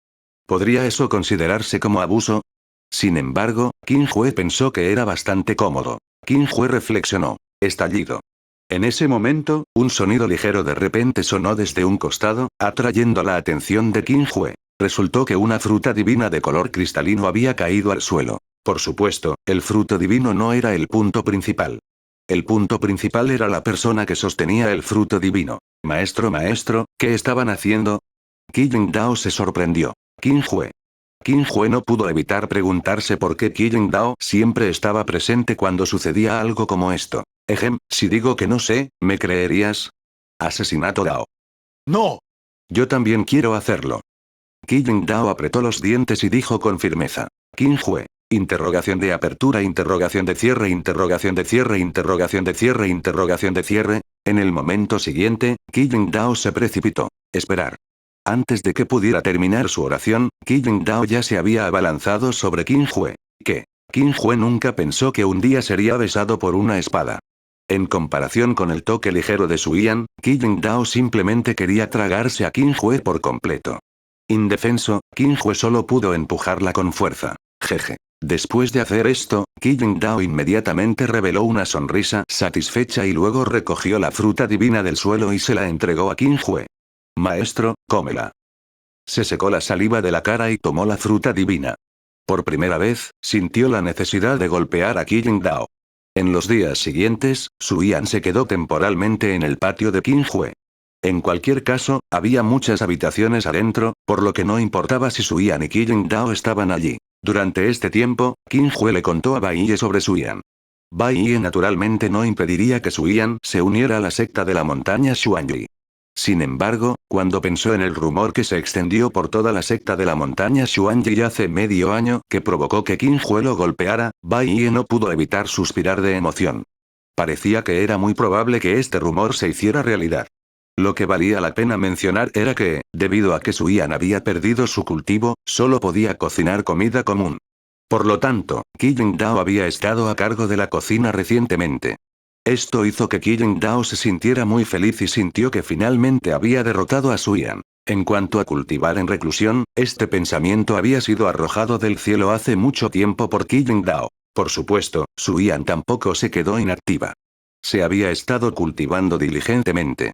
¿Podría eso considerarse como abuso? Sin embargo, Qin Hue pensó que era bastante cómodo. Qin Hue reflexionó. Estallido. En ese momento, un sonido ligero de repente sonó desde un costado, atrayendo la atención de Qin Hue. Resultó que una fruta divina de color cristalino había caído al suelo. Por supuesto, el fruto divino no era el punto principal. El punto principal era la persona que sostenía el fruto divino. Maestro, ¿qué estaban haciendo? Qin Dao se sorprendió. Qin Hue. Qin Hue no pudo evitar preguntarse por qué Qin Dao siempre estaba presente cuando sucedía algo como esto. Si digo que no sé, ¿me creerías? Asesinato Dao. ¡No! Yo también quiero hacerlo. Qin Dao apretó los dientes y dijo con firmeza. Qin Hue. Interrogación de apertura, interrogación de cierre, interrogación de cierre, interrogación de cierre, interrogación de cierre. En el momento siguiente, Qin Dao se precipitó. Esperar. Antes de que pudiera terminar su oración, Qi Dao ya se había abalanzado sobre Qin Hue. ¿Qué? Qin Hue nunca pensó que un día sería besado por una espada. En comparación con el toque ligero de Su Yan, Qi Dao simplemente quería tragarse a Qin Hue por completo. Indefenso, Qin Hue solo pudo empujarla con fuerza. Jeje. Después de hacer esto, Qi Dao inmediatamente reveló una sonrisa satisfecha y luego recogió la fruta divina del suelo y se la entregó a Qin Hue. Maestro, cómela. Se secó la saliva de la cara y tomó la fruta divina. Por primera vez, sintió la necesidad de golpear a Qi Dao. En los días siguientes, Su Yan se quedó temporalmente en el patio de Qin Hue. En cualquier caso, había muchas habitaciones adentro, por lo que no importaba si Su Yan y Qi Dao estaban allí. Durante este tiempo, Qin Hue le contó a Bai Ye sobre Su Yan. Bai Ye naturalmente no impediría que Su Yan se uniera a la secta de la montaña Xuanyi. Sin embargo, cuando pensó en el rumor que se extendió por toda la secta de la montaña Xuanyi hace medio año, que provocó que Qin Hue lo golpeara, Bai Ye no pudo evitar suspirar de emoción. Parecía que era muy probable que este rumor se hiciera realidad. Lo que valía la pena mencionar era que, debido a que Su Yan había perdido su cultivo, solo podía cocinar comida común. Por lo tanto, Qi Dao había estado a cargo de la cocina recientemente. Esto hizo que Qi Dao se sintiera muy feliz y sintió que finalmente había derrotado a Su Yan. En cuanto a cultivar en reclusión, este pensamiento había sido arrojado del cielo hace mucho tiempo por Qi Dao. Por supuesto, Su Yan tampoco se quedó inactiva. Se había estado cultivando diligentemente.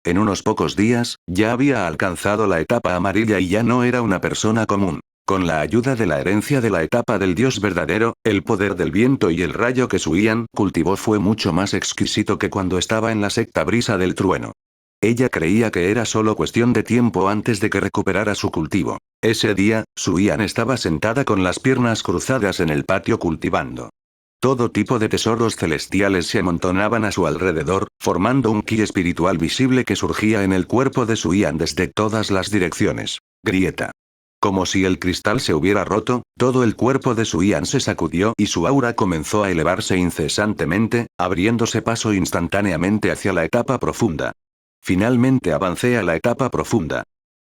En unos pocos días, ya había alcanzado la etapa amarilla y ya no era una persona común. Con la ayuda de la herencia de la etapa del Dios verdadero, el poder del viento y el rayo que Su Yan cultivó fue mucho más exquisito que cuando estaba en la secta brisa del trueno. Ella creía que era solo cuestión de tiempo antes de que recuperara su cultivo. Ese día, Su Yan estaba sentada con las piernas cruzadas en el patio cultivando. Todo tipo de tesoros celestiales se amontonaban a su alrededor, formando un ki espiritual visible que surgía en el cuerpo de Su Yan desde todas las direcciones. Grieta. Como si el cristal se hubiera roto, todo el cuerpo de Su Yan se sacudió y su aura comenzó a elevarse incesantemente, abriéndose paso instantáneamente hacia la etapa profunda. Finalmente avancé a la etapa profunda.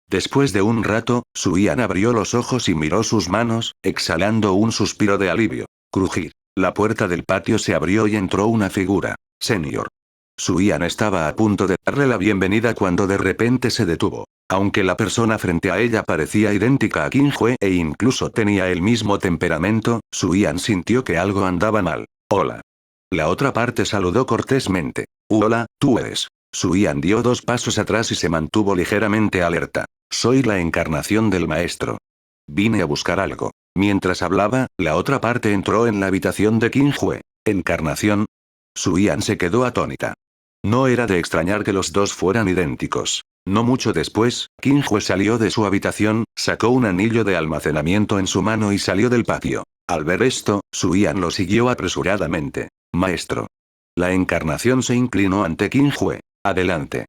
Después de un rato, Su Yan abrió los ojos y miró sus manos, exhalando un suspiro de alivio. Crujir. La puerta del patio se abrió y entró una figura. Señor. Su Yan estaba a punto de darle la bienvenida cuando de repente se detuvo. Aunque la persona frente a ella parecía idéntica a Qin Hue e incluso tenía el mismo temperamento, Su Yan sintió que algo andaba mal. Hola. La otra parte saludó cortésmente. Hola, tú eres. Su Yan dio 2 pasos atrás y se mantuvo ligeramente alerta. Soy la encarnación del maestro. Vine a buscar algo. Mientras hablaba, la otra parte entró en la habitación de Qin Hue. ¿Encarnación? Su Yan se quedó atónita. No era de extrañar que los dos fueran idénticos. No mucho después, Qin Hue salió de su habitación, sacó un anillo de almacenamiento en su mano y salió del patio. Al ver esto, Su Yan lo siguió apresuradamente. Maestro. La encarnación se inclinó ante Qin Hue. Adelante.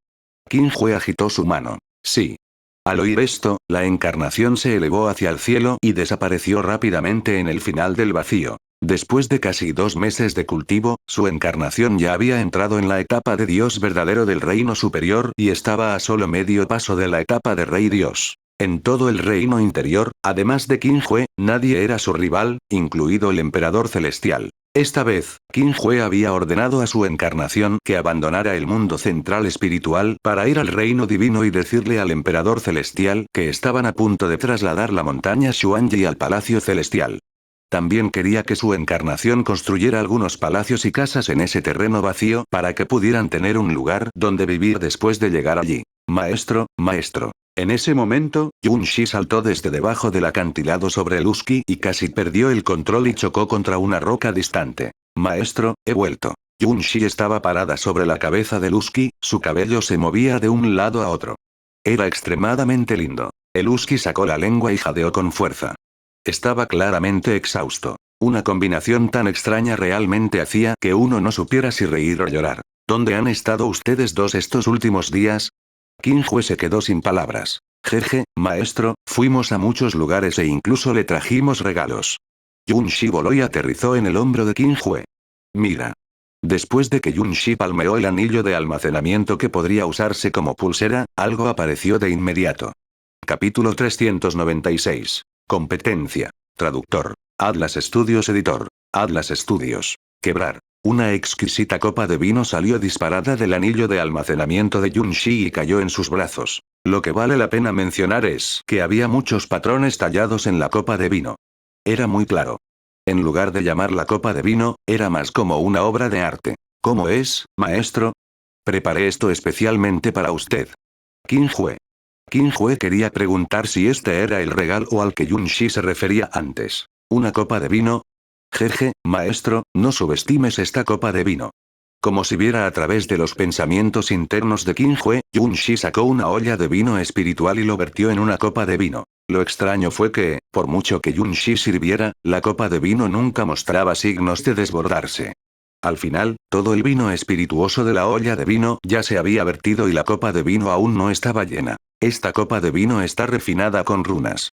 Qin Hue agitó su mano. Sí. Al oír esto, la encarnación se elevó hacia el cielo y desapareció rápidamente en el final del vacío. Después de casi 2 meses de cultivo, su encarnación ya había entrado en la etapa de Dios verdadero del reino superior y estaba a solo medio paso de la etapa de Rey Dios. En todo el reino interior, además de Qin Hue, nadie era su rival, incluido el emperador celestial. Esta vez, Qin Hue había ordenado a su encarnación que abandonara el mundo central espiritual para ir al reino divino y decirle al emperador celestial que estaban a punto de trasladar la montaña Xuanyi al palacio celestial. También quería que su encarnación construyera algunos palacios y casas en ese terreno vacío para que pudieran tener un lugar donde vivir después de llegar allí. Maestro, maestro. En ese momento, Yun-Shi saltó desde debajo del acantilado sobre el Uski y casi perdió el control y chocó contra una roca distante. Maestro, he vuelto. Yun-Shi estaba parada sobre la cabeza del Uski, su cabello se movía de un lado a otro. Era extremadamente lindo. El Uski sacó la lengua y jadeó con fuerza. Estaba claramente exhausto. Una combinación tan extraña realmente hacía que uno no supiera si reír o llorar. ¿Dónde han estado ustedes dos estos últimos días? Qin Hue se quedó sin palabras. Jeje, maestro, fuimos a muchos lugares e incluso le trajimos regalos. Yun-Shi voló y aterrizó en el hombro de Qin Hue. Mira. Después de que Yun-Shi palmeó el anillo de almacenamiento que podría usarse como pulsera, algo apareció de inmediato. Capítulo 396. Competencia. Traductor. Atlas Studios Editor. Atlas Studios. Quebrar. Una exquisita copa de vino salió disparada del anillo de almacenamiento de Yunshi y cayó en sus brazos. Lo que vale la pena mencionar es que había muchos patrones tallados en la copa de vino. Era muy claro. En lugar de llamar la copa de vino, era más como una obra de arte. ¿Cómo es, maestro? Preparé esto especialmente para usted. Qin Hue. Qin Hue quería preguntar si este era el regalo al que Yunshi se refería antes. ¿Una copa de vino? Jeje, maestro, no subestimes esta copa de vino. Como si viera a través de los pensamientos internos de Qin Hue, Yunshi sacó una olla de vino espiritual y lo vertió en una copa de vino. Lo extraño fue que, por mucho que Yunshi sirviera, la copa de vino nunca mostraba signos de desbordarse. Al final, todo el vino espirituoso de la olla de vino ya se había vertido y la copa de vino aún no estaba llena. Esta copa de vino está refinada con runas.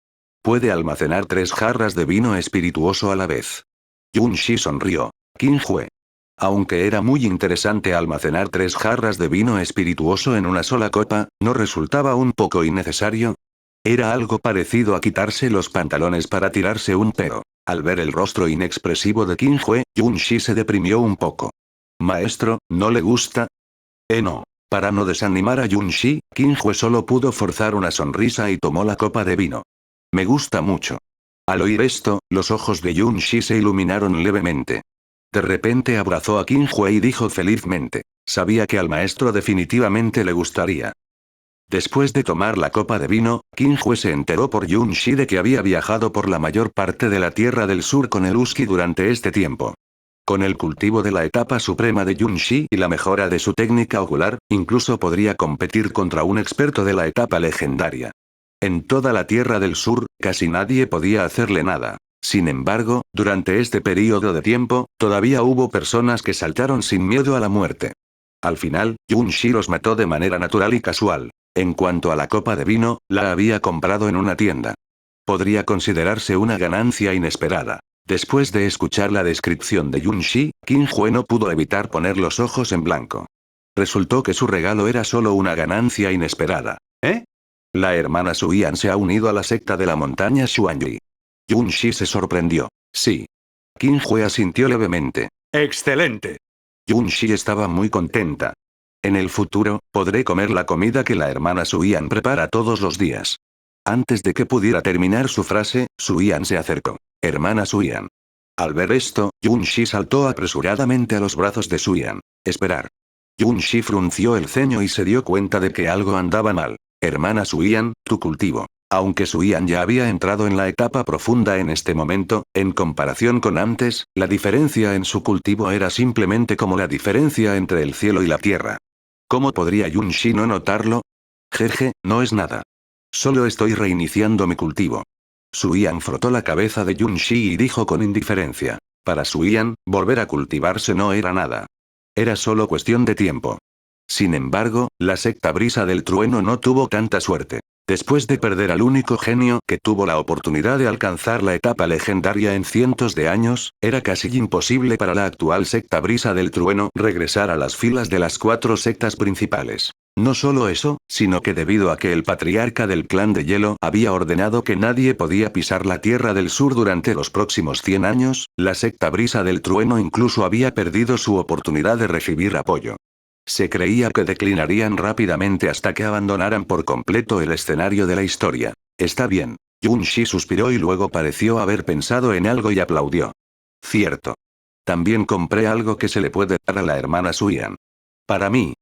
Puede almacenar 3 jarras de vino espirituoso a la vez. Yunshi sonrió. Qin Hue. Aunque era muy interesante almacenar 3 jarras de vino espirituoso en una sola copa, ¿no resultaba un poco innecesario? Era algo parecido a quitarse los pantalones para tirarse un pedo. Al ver el rostro inexpresivo de Qin Hue, Yunshi se deprimió un poco. Maestro, ¿no le gusta? No. Para no desanimar a Yunshi, Qin Hue solo pudo forzar una sonrisa y tomó la copa de vino. Me gusta mucho. Al oír esto, los ojos de Yunshi se iluminaron levemente. De repente abrazó a Qin Hue y dijo felizmente. Sabía que al maestro definitivamente le gustaría. Después de tomar la copa de vino, Qin Hue se enteró por Yunshi de que había viajado por la mayor parte de la Tierra del Sur con el Husky durante este tiempo. Con el cultivo de la etapa suprema de Yunshi y la mejora de su técnica ocular, incluso podría competir contra un experto de la etapa legendaria. En toda la Tierra del Sur, casi nadie podía hacerle nada. Sin embargo, durante este período de tiempo, todavía hubo personas que saltaron sin miedo a la muerte. Al final, Yunshi los mató de manera natural y casual. En cuanto a la copa de vino, la había comprado en una tienda. Podría considerarse una ganancia inesperada. Después de escuchar la descripción de Yunshi, Qin Hue no pudo evitar poner los ojos en blanco. Resultó que su regalo era solo una ganancia inesperada. ¿Eh? La hermana Suyan se ha unido a la secta de la montaña Xuanyi. Yunshi se sorprendió. Sí. Qin Hue asintió levemente. ¡Excelente! Yunshi estaba muy contenta. En el futuro, podré comer la comida que la hermana Suyan prepara todos los días. Antes de que pudiera terminar su frase, Suyan se acercó. Hermana Suyan. Al ver esto, Yunshi saltó apresuradamente a los brazos de Suyan. Esperar. Yunshi frunció el ceño y se dio cuenta de que algo andaba mal. Hermana Suyan, tu cultivo. Aunque Suyan ya había entrado en la etapa profunda en este momento, en comparación con antes, la diferencia en su cultivo era simplemente como la diferencia entre el cielo y la tierra. ¿Cómo podría Yunshi no notarlo? Jeje, no es nada. Solo estoy reiniciando mi cultivo. Suyan frotó la cabeza de Yunshi y dijo con indiferencia. Para Suyan, volver a cultivarse no era nada. Era solo cuestión de tiempo. Sin embargo, la secta Brisa del Trueno no tuvo tanta suerte. Después de perder al único genio que tuvo la oportunidad de alcanzar la etapa legendaria en cientos de años, era casi imposible para la actual secta Brisa del Trueno regresar a las filas de las 4 sectas principales. No solo eso, sino que debido a que el patriarca del clan de hielo había ordenado que nadie podía pisar la Tierra del Sur durante los próximos 100 años, la secta Brisa del Trueno incluso había perdido su oportunidad de recibir apoyo. Se creía que declinarían rápidamente hasta que abandonaran por completo el escenario de la historia. Está bien. Yunshi suspiró y luego pareció haber pensado en algo y aplaudió. Cierto. También compré algo que se le puede dar a la hermana Suyan. Para mí.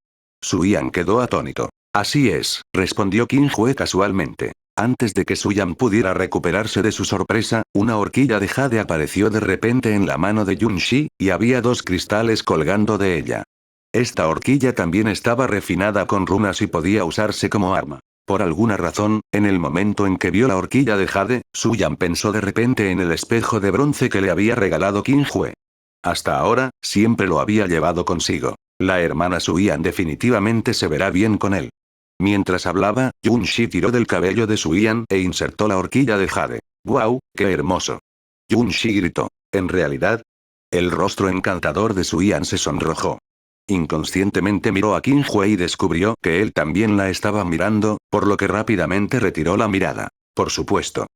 Suyan quedó atónito. Así es, respondió Qin Hue casualmente. Antes de que Suyan pudiera recuperarse de su sorpresa, una horquilla de jade apareció de repente en la mano de Yunshi, y había 2 cristales colgando de ella. Esta horquilla también estaba refinada con runas y podía usarse como arma. Por alguna razón, en el momento en que vio la horquilla de jade, Suyan pensó de repente en el espejo de bronce que le había regalado Qin Hue. Hasta ahora, siempre lo había llevado consigo. La hermana Suyan definitivamente se verá bien con él. Mientras hablaba, Yunshi tiró del cabello de Suyan e insertó la horquilla de jade. ¡Guau, qué hermoso! Yunshi gritó. ¿En realidad? El rostro encantador de Suyan se sonrojó. Inconscientemente miró a Qin Hue y descubrió que él también la estaba mirando, por lo que rápidamente retiró la mirada. Por supuesto.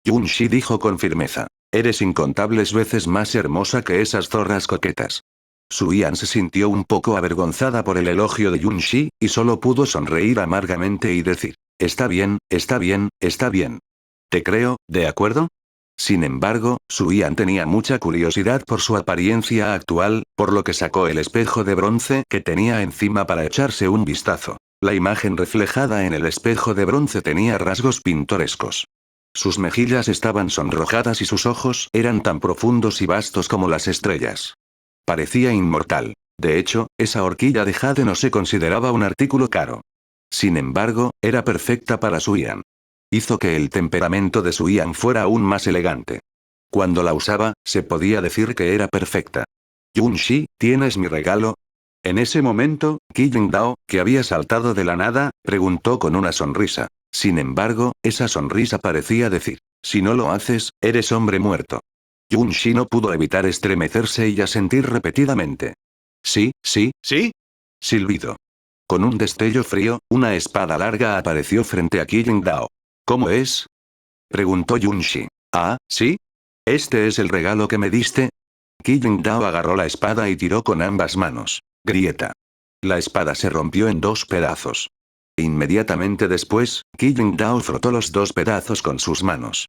Yun Shi dijo con firmeza. Eres incontables veces más hermosa que esas zorras coquetas. Su Yan se sintió un poco avergonzada por el elogio de Yun Shi, y solo pudo sonreír amargamente y decir. Está bien, está bien, está bien. Te creo, ¿de acuerdo? Sin embargo, Su Yan tenía mucha curiosidad por su apariencia actual, por lo que sacó el espejo de bronce que tenía encima para echarse un vistazo. La imagen reflejada en el espejo de bronce tenía rasgos pintorescos. Sus mejillas estaban sonrojadas y sus ojos eran tan profundos y vastos como las estrellas. Parecía inmortal. De hecho, esa horquilla de jade no se consideraba un artículo caro. Sin embargo, era perfecta para Su Yan. Hizo que el temperamento de Su Yan fuera aún más elegante. Cuando la usaba, se podía decir que era perfecta. Yun Shi, ¿tienes mi regalo? En ese momento, Qi Yingdao, que había saltado de la nada, preguntó con una sonrisa. Sin embargo, esa sonrisa parecía decir, si no lo haces, eres hombre muerto. Yun Shi no pudo evitar estremecerse y asentir repetidamente. Sí, sí, sí. Silbido. Con un destello frío, una espada larga apareció frente a Qi Yingdao. ¿Cómo es? Preguntó Yun Shi. Ah, ¿sí? ¿Este es el regalo que me diste? Qi Yingdao agarró la espada y tiró con ambas manos. Grieta. La espada se rompió en dos pedazos. Inmediatamente después, Qi Yingdao frotó los dos pedazos con sus manos.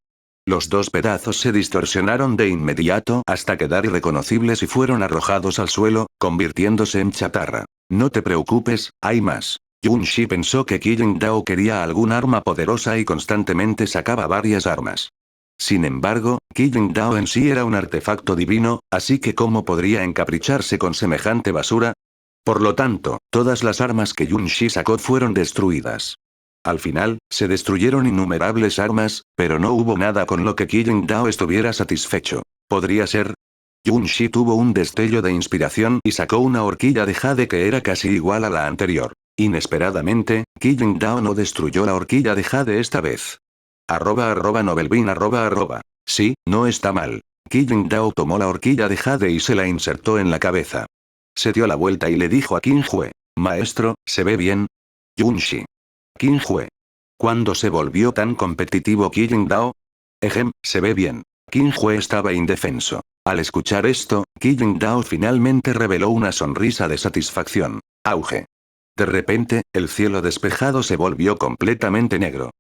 Los dos pedazos se distorsionaron de inmediato hasta quedar irreconocibles y fueron arrojados al suelo, convirtiéndose en chatarra. No te preocupes, hay más. Yun Shi pensó que Qi Yingdao quería algún arma poderosa y constantemente sacaba varias armas. Sin embargo, Qi Yingdao en sí era un artefacto divino, así que ¿cómo podría encapricharse con semejante basura? Por lo tanto, todas las armas que Yun Shi sacó fueron destruidas. Al final, se destruyeron innumerables armas, pero no hubo nada con lo que Qi Yingdao estuviera satisfecho. ¿Podría ser? Yun Shi tuvo un destello de inspiración y sacó una horquilla de jade que era casi igual a la anterior. Inesperadamente, Qi Yingdao no destruyó la horquilla de jade esta vez. @Novelbean @. Sí, no está mal. Qi Yingdao tomó la horquilla de jade y se la insertó en la cabeza. Se dio la vuelta y le dijo a Qin Hue. Maestro, ¿se ve bien? Yun Shi. Qin Hue. ¿Cuándo se volvió tan competitivo Qi Yingdao? Se ve bien. Qin Hue estaba indefenso. Al escuchar esto, Qi Yingdao finalmente reveló una sonrisa de satisfacción. Auge. De repente, el cielo despejado se volvió completamente negro.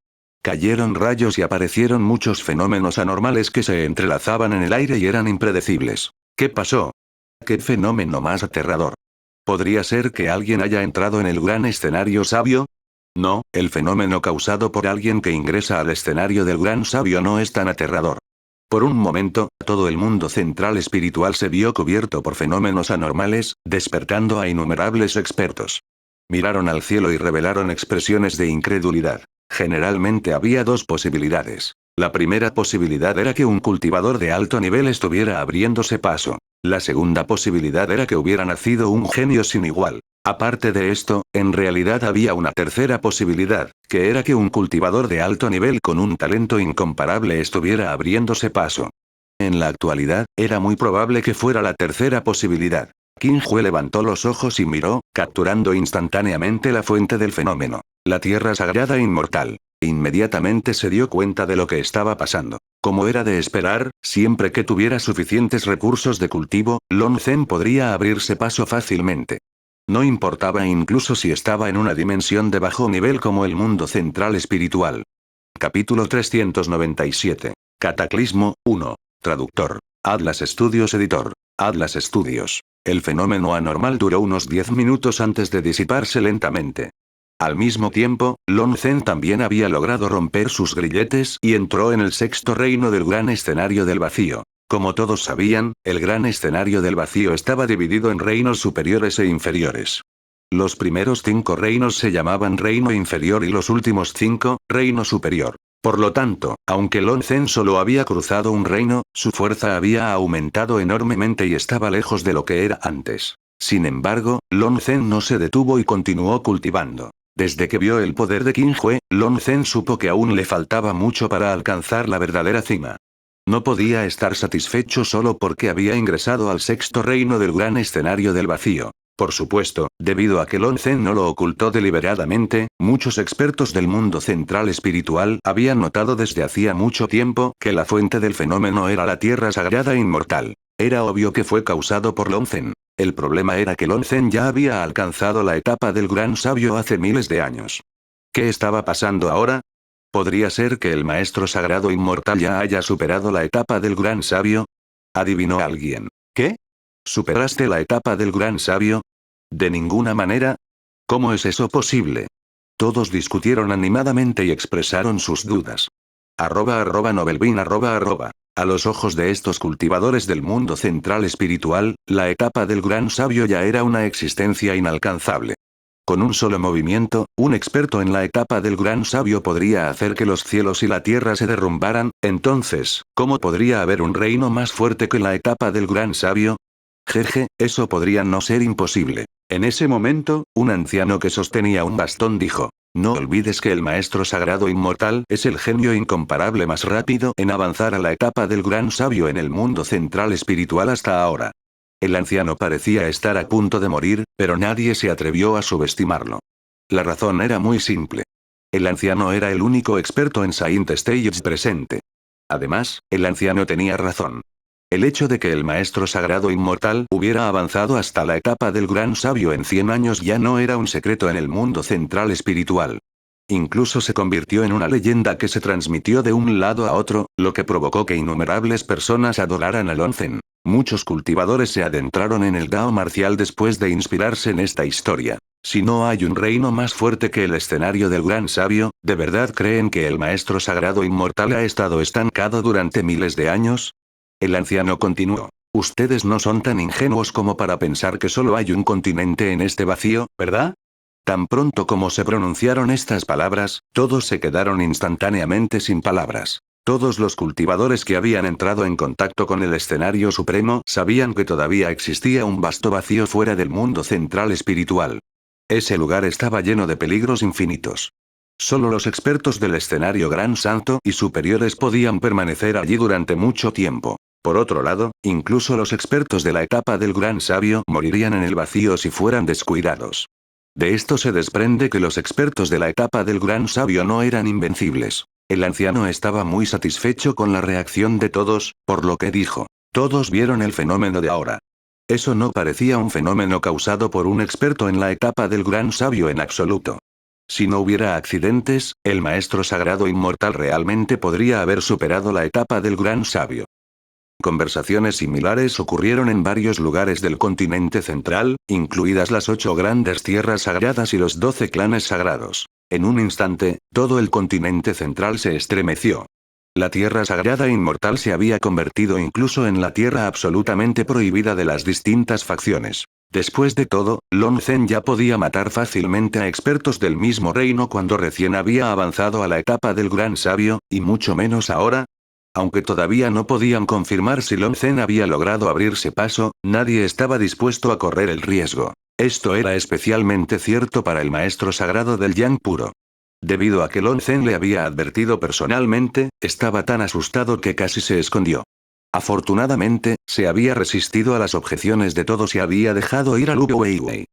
Cayeron rayos y aparecieron muchos fenómenos anormales que se entrelazaban en el aire y eran impredecibles. ¿Qué pasó? ¡Qué fenómeno más aterrador! ¿Podría ser que alguien haya entrado en el gran escenario sabio? No, el fenómeno causado por alguien que ingresa al escenario del gran sabio no es tan aterrador. Por un momento, todo el mundo central espiritual se vio cubierto por fenómenos anormales, despertando a innumerables expertos. Miraron al cielo y revelaron expresiones de incredulidad. Generalmente había dos posibilidades. La primera posibilidad era que un cultivador de alto nivel estuviera abriéndose paso. La segunda posibilidad era que hubiera nacido un genio sin igual. Aparte de esto, en realidad había una tercera posibilidad, que era que un cultivador de alto nivel con un talento incomparable estuviera abriéndose paso. En la actualidad, era muy probable que fuera la tercera posibilidad. Qin Hue levantó los ojos y miró, capturando instantáneamente la fuente del fenómeno. La tierra sagrada inmortal. Inmediatamente se dio cuenta de lo que estaba pasando. Como era de esperar, siempre que tuviera suficientes recursos de cultivo, Long Zhen podría abrirse paso fácilmente. No importaba incluso si estaba en una dimensión de bajo nivel como el mundo central espiritual. Capítulo 397. Cataclismo, 1. Traductor. Atlas Studios Editor. Atlas Studios. El fenómeno anormal duró unos 10 minutos antes de disiparse lentamente. Al mismo tiempo, Long Zhen también había logrado romper sus grilletes y entró en el sexto reino del gran escenario del vacío. Como todos sabían, el gran escenario del vacío estaba dividido en reinos superiores e inferiores. Los primeros 5 reinos se llamaban reino inferior y los últimos 5, reino superior. Por lo tanto, aunque Long Zhen solo había cruzado un reino, su fuerza había aumentado enormemente y estaba lejos de lo que era antes. Sin embargo, Long Zhen no se detuvo y continuó cultivando. Desde que vio el poder de Qin Hue, Long Zhen supo que aún le faltaba mucho para alcanzar la verdadera cima. No podía estar satisfecho solo porque había ingresado al sexto reino del gran escenario del vacío. Por supuesto, debido a que Lon Zen no lo ocultó deliberadamente, muchos expertos del mundo central espiritual habían notado desde hacía mucho tiempo que la fuente del fenómeno era la tierra sagrada inmortal. Era obvio que fue causado por Lon Zen. El problema era que Lon Zen ya había alcanzado la etapa del gran sabio hace miles de años. ¿Qué estaba pasando ahora? ¿Podría ser que el maestro sagrado inmortal ya haya superado la etapa del gran sabio? ¿Adivinó alguien? ¿Qué? ¿Superaste la etapa del gran sabio? De ninguna manera. ¿Cómo es eso posible? Todos discutieron animadamente y expresaron sus dudas. @Nobelbean @. A los ojos de estos cultivadores del mundo central espiritual, la etapa del gran sabio ya era una existencia inalcanzable. Con un solo movimiento, un experto en la etapa del gran sabio podría hacer que los cielos y la tierra se derrumbaran. Entonces, ¿cómo podría haber un reino más fuerte que la etapa del gran sabio? Jeje, eso podría no ser imposible. En ese momento, un anciano que sostenía un bastón dijo: no olvides que el maestro sagrado inmortal es el genio incomparable más rápido en avanzar a la etapa del gran sabio en el mundo central espiritual hasta ahora. El anciano parecía estar a punto de morir, pero nadie se atrevió a subestimarlo. La razón era muy simple. El anciano era el único experto en Saint Stage presente. Además, el anciano tenía razón. El hecho de que el maestro sagrado inmortal hubiera avanzado hasta la etapa del gran sabio en 100 años ya no era un secreto en el mundo central espiritual. Incluso se convirtió en una leyenda que se transmitió de un lado a otro, lo que provocó que innumerables personas adoraran a Lon Zen. Muchos cultivadores se adentraron en el Dao marcial después de inspirarse en esta historia. Si no hay un reino más fuerte que el escenario del gran sabio, ¿de verdad creen que el maestro sagrado inmortal ha estado estancado durante miles de años? El anciano continuó. Ustedes no son tan ingenuos como para pensar que solo hay un continente en este vacío, ¿verdad? Tan pronto como se pronunciaron estas palabras, todos se quedaron instantáneamente sin palabras. Todos los cultivadores que habían entrado en contacto con el escenario supremo sabían que todavía existía un vasto vacío fuera del mundo central espiritual. Ese lugar estaba lleno de peligros infinitos. Solo los expertos del escenario gran santo y superiores podían permanecer allí durante mucho tiempo. Por otro lado, incluso los expertos de la etapa del gran sabio morirían en el vacío si fueran descuidados. De esto se desprende que los expertos de la etapa del gran sabio no eran invencibles. El anciano estaba muy satisfecho con la reacción de todos, por lo que dijo: todos vieron el fenómeno de ahora. Eso no parecía un fenómeno causado por un experto en la etapa del gran sabio en absoluto. Si no hubiera accidentes, el maestro sagrado inmortal realmente podría haber superado la etapa del gran sabio. Conversaciones similares ocurrieron en varios lugares del continente central, incluidas las 8 grandes tierras sagradas y los 12 clanes sagrados. En un instante, todo el continente central se estremeció. La tierra sagrada inmortal se había convertido incluso en la tierra absolutamente prohibida de las distintas facciones. Después de todo, Lon Zen ya podía matar fácilmente a expertos del mismo reino cuando recién había avanzado a la etapa del gran sabio, y mucho menos ahora. Aunque todavía no podían confirmar si Lon Zen había logrado abrirse paso, nadie estaba dispuesto a correr el riesgo. Esto era especialmente cierto para el maestro sagrado del Yang puro. Debido a que Lon Zen le había advertido personalmente, estaba tan asustado que casi se escondió. Afortunadamente, se había resistido a las objeciones de todos y había dejado ir a Lu Weiwei.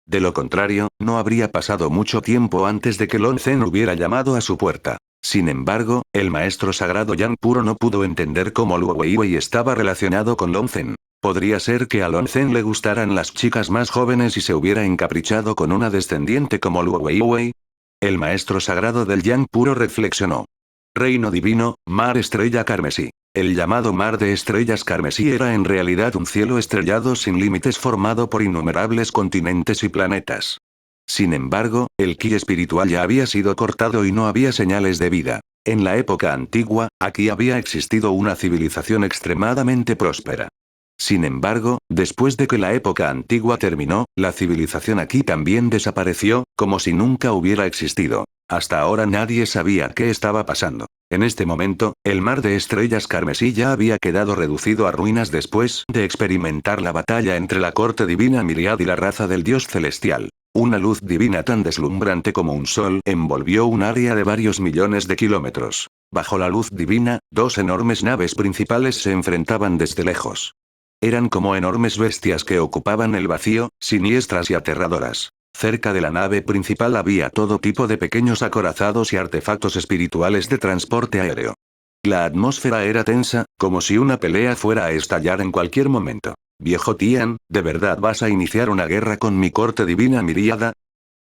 De lo contrario, no habría pasado mucho tiempo antes de que Lon Zen hubiera llamado a su puerta. Sin embargo, el maestro sagrado Yang puro no pudo entender cómo Lu Weiwei estaba relacionado con Lon Zen. Podría ser que a Lon Zen le gustaran las chicas más jóvenes y se hubiera encaprichado con una descendiente como Lu Weiwei. El maestro sagrado del Yang puro reflexionó. Reino divino, mar estrella carmesí. El llamado mar de estrellas carmesí era en realidad un cielo estrellado sin límites formado por innumerables continentes y planetas. Sin embargo, el ki espiritual ya había sido cortado y no había señales de vida. En la época antigua, aquí había existido una civilización extremadamente próspera. Sin embargo, después de que la época antigua terminó, la civilización aquí también desapareció, como si nunca hubiera existido. Hasta ahora nadie sabía qué estaba pasando. En este momento, el mar de estrellas carmesí ya había quedado reducido a ruinas después de experimentar la batalla entre la corte divina Miriad y la raza del dios celestial. Una luz divina tan deslumbrante como un sol envolvió un área de varios millones de kilómetros. Bajo la luz divina, 2 enormes naves principales se enfrentaban desde lejos. Eran como enormes bestias que ocupaban el vacío, siniestras y aterradoras. Cerca de la nave principal había todo tipo de pequeños acorazados y artefactos espirituales de transporte aéreo. La atmósfera era tensa, como si una pelea fuera a estallar en cualquier momento. Viejo Tian, ¿de verdad vas a iniciar una guerra con mi corte divina miríada?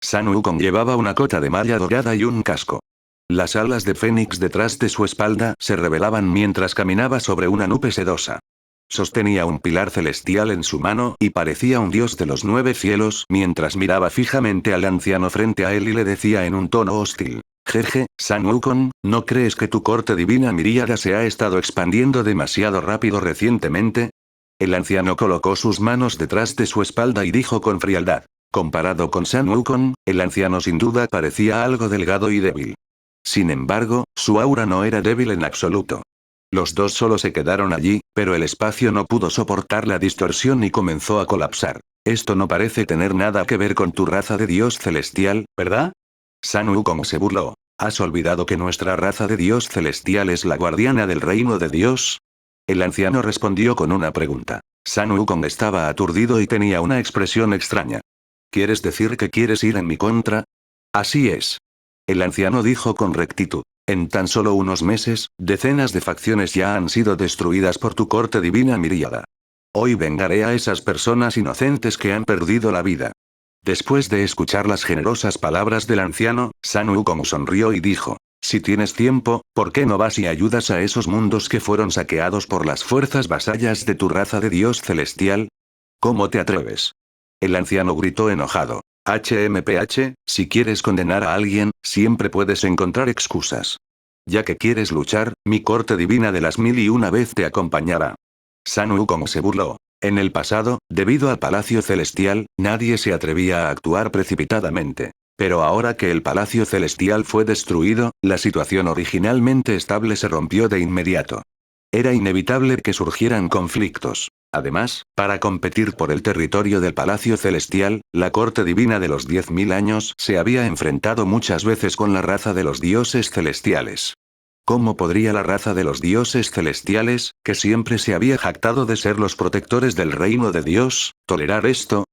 Sun Wukong llevaba una cota de malla dorada y un casco. Las alas de Fénix detrás de su espalda se revelaban mientras caminaba sobre una nube sedosa. Sostenía un pilar celestial en su mano y parecía un dios de los 9 cielos mientras miraba fijamente al anciano frente a él y le decía en un tono hostil. Jeje, Sun Wukong, ¿no crees que tu corte divina miríada se ha estado expandiendo demasiado rápido recientemente? El anciano colocó sus manos detrás de su espalda y dijo con frialdad. Comparado con Sun Wukong, el anciano sin duda parecía algo delgado y débil. Sin embargo, su aura no era débil en absoluto. Los dos solo se quedaron allí, pero el espacio no pudo soportar la distorsión y comenzó a colapsar. Esto no parece tener nada que ver con tu raza de dios celestial, ¿verdad? Sun Wukong se burló. ¿Has olvidado que nuestra raza de dios celestial es la guardiana del reino de Dios? El anciano respondió con una pregunta. Sun Wukong estaba aturdido y tenía una expresión extraña. ¿Quieres decir que quieres ir en mi contra? Así es. El anciano dijo con rectitud. En tan solo unos meses, decenas de facciones ya han sido destruidas por tu corte divina miríada. Hoy vengaré a esas personas inocentes que han perdido la vida. Después de escuchar las generosas palabras del anciano, Sun Wukong sonrió y dijo. Si tienes tiempo, ¿por qué no vas y ayudas a esos mundos que fueron saqueados por las fuerzas vasallas de tu raza de Dios celestial? ¿Cómo te atreves? El anciano gritó enojado. HMPH, si quieres condenar a alguien, siempre puedes encontrar excusas. Ya que quieres luchar, mi corte divina de las 1001 vez te acompañará. Sun Wukong se burló. En el pasado, debido al Palacio Celestial, nadie se atrevía a actuar precipitadamente. Pero ahora que el Palacio Celestial fue destruido, la situación originalmente estable se rompió de inmediato. Era inevitable que surgieran conflictos. Además, para competir por el territorio del Palacio Celestial, la Corte Divina de los 10.000 años se había enfrentado muchas veces con la raza de los dioses celestiales. ¿Cómo podría la raza de los dioses celestiales, que siempre se había jactado de ser los protectores del reino de Dios, tolerar esto?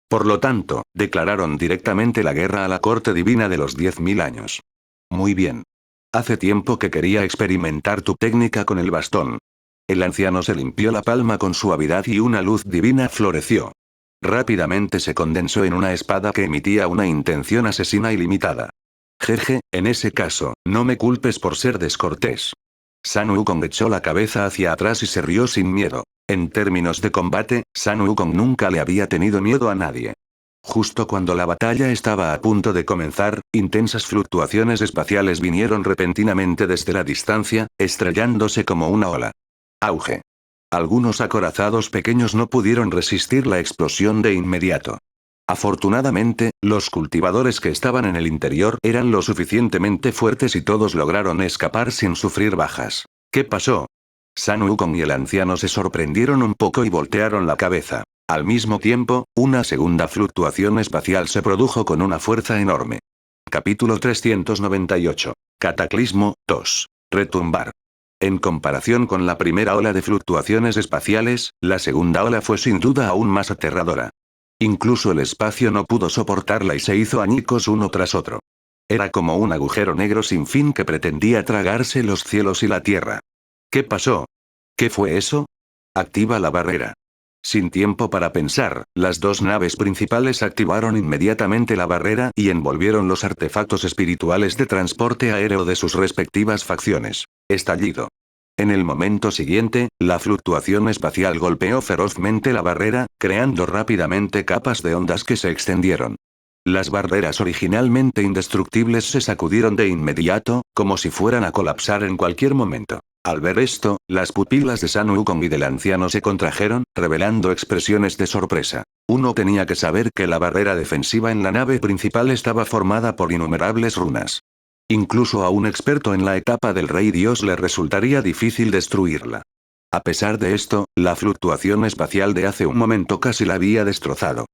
Por lo tanto, declararon directamente la guerra a la Corte Divina de los 10.000 años. Muy bien. Hace tiempo que quería experimentar tu técnica con el bastón. El anciano se limpió la palma con suavidad y una luz divina floreció. Rápidamente se condensó en una espada que emitía una intención asesina ilimitada. Jeje, en ese caso, no me culpes por ser descortés. Sun Wukong echó la cabeza hacia atrás y se rió sin miedo. En términos de combate, Sun Wukong nunca le había tenido miedo a nadie. Justo cuando la batalla estaba a punto de comenzar, intensas fluctuaciones espaciales vinieron repentinamente desde la distancia, estrellándose como una ola. Auge. Algunos acorazados pequeños no pudieron resistir la explosión de inmediato. Afortunadamente, los cultivadores que estaban en el interior eran lo suficientemente fuertes y todos lograron escapar sin sufrir bajas. ¿Qué pasó? Sun Wukong y el anciano se sorprendieron un poco y voltearon la cabeza. Al mismo tiempo, una segunda fluctuación espacial se produjo con una fuerza enorme. Capítulo 398. Cataclismo 2. Retumbar. En comparación con la primera ola de fluctuaciones espaciales, la segunda ola fue sin duda aún más aterradora. Incluso el espacio no pudo soportarla y se hizo añicos uno tras otro. Era como un agujero negro sin fin que pretendía tragarse los cielos y la tierra. ¿Qué pasó? ¿Qué fue eso? Activa la barrera. Sin tiempo para pensar, las dos naves principales activaron inmediatamente la barrera y envolvieron los artefactos espirituales de transporte aéreo de sus respectivas facciones. Estallido. En el momento siguiente, la fluctuación espacial golpeó ferozmente la barrera, creando rápidamente capas de ondas que se extendieron. Las barreras originalmente indestructibles se sacudieron de inmediato, como si fueran a colapsar en cualquier momento. Al ver esto, las pupilas de Sun Wukong y del anciano se contrajeron, revelando expresiones de sorpresa. Uno tenía que saber que la barrera defensiva en la nave principal estaba formada por innumerables runas. Incluso a un experto en la etapa del Rey Dios le resultaría difícil destruirla. A pesar de esto, la fluctuación espacial de hace un momento casi la había destrozado.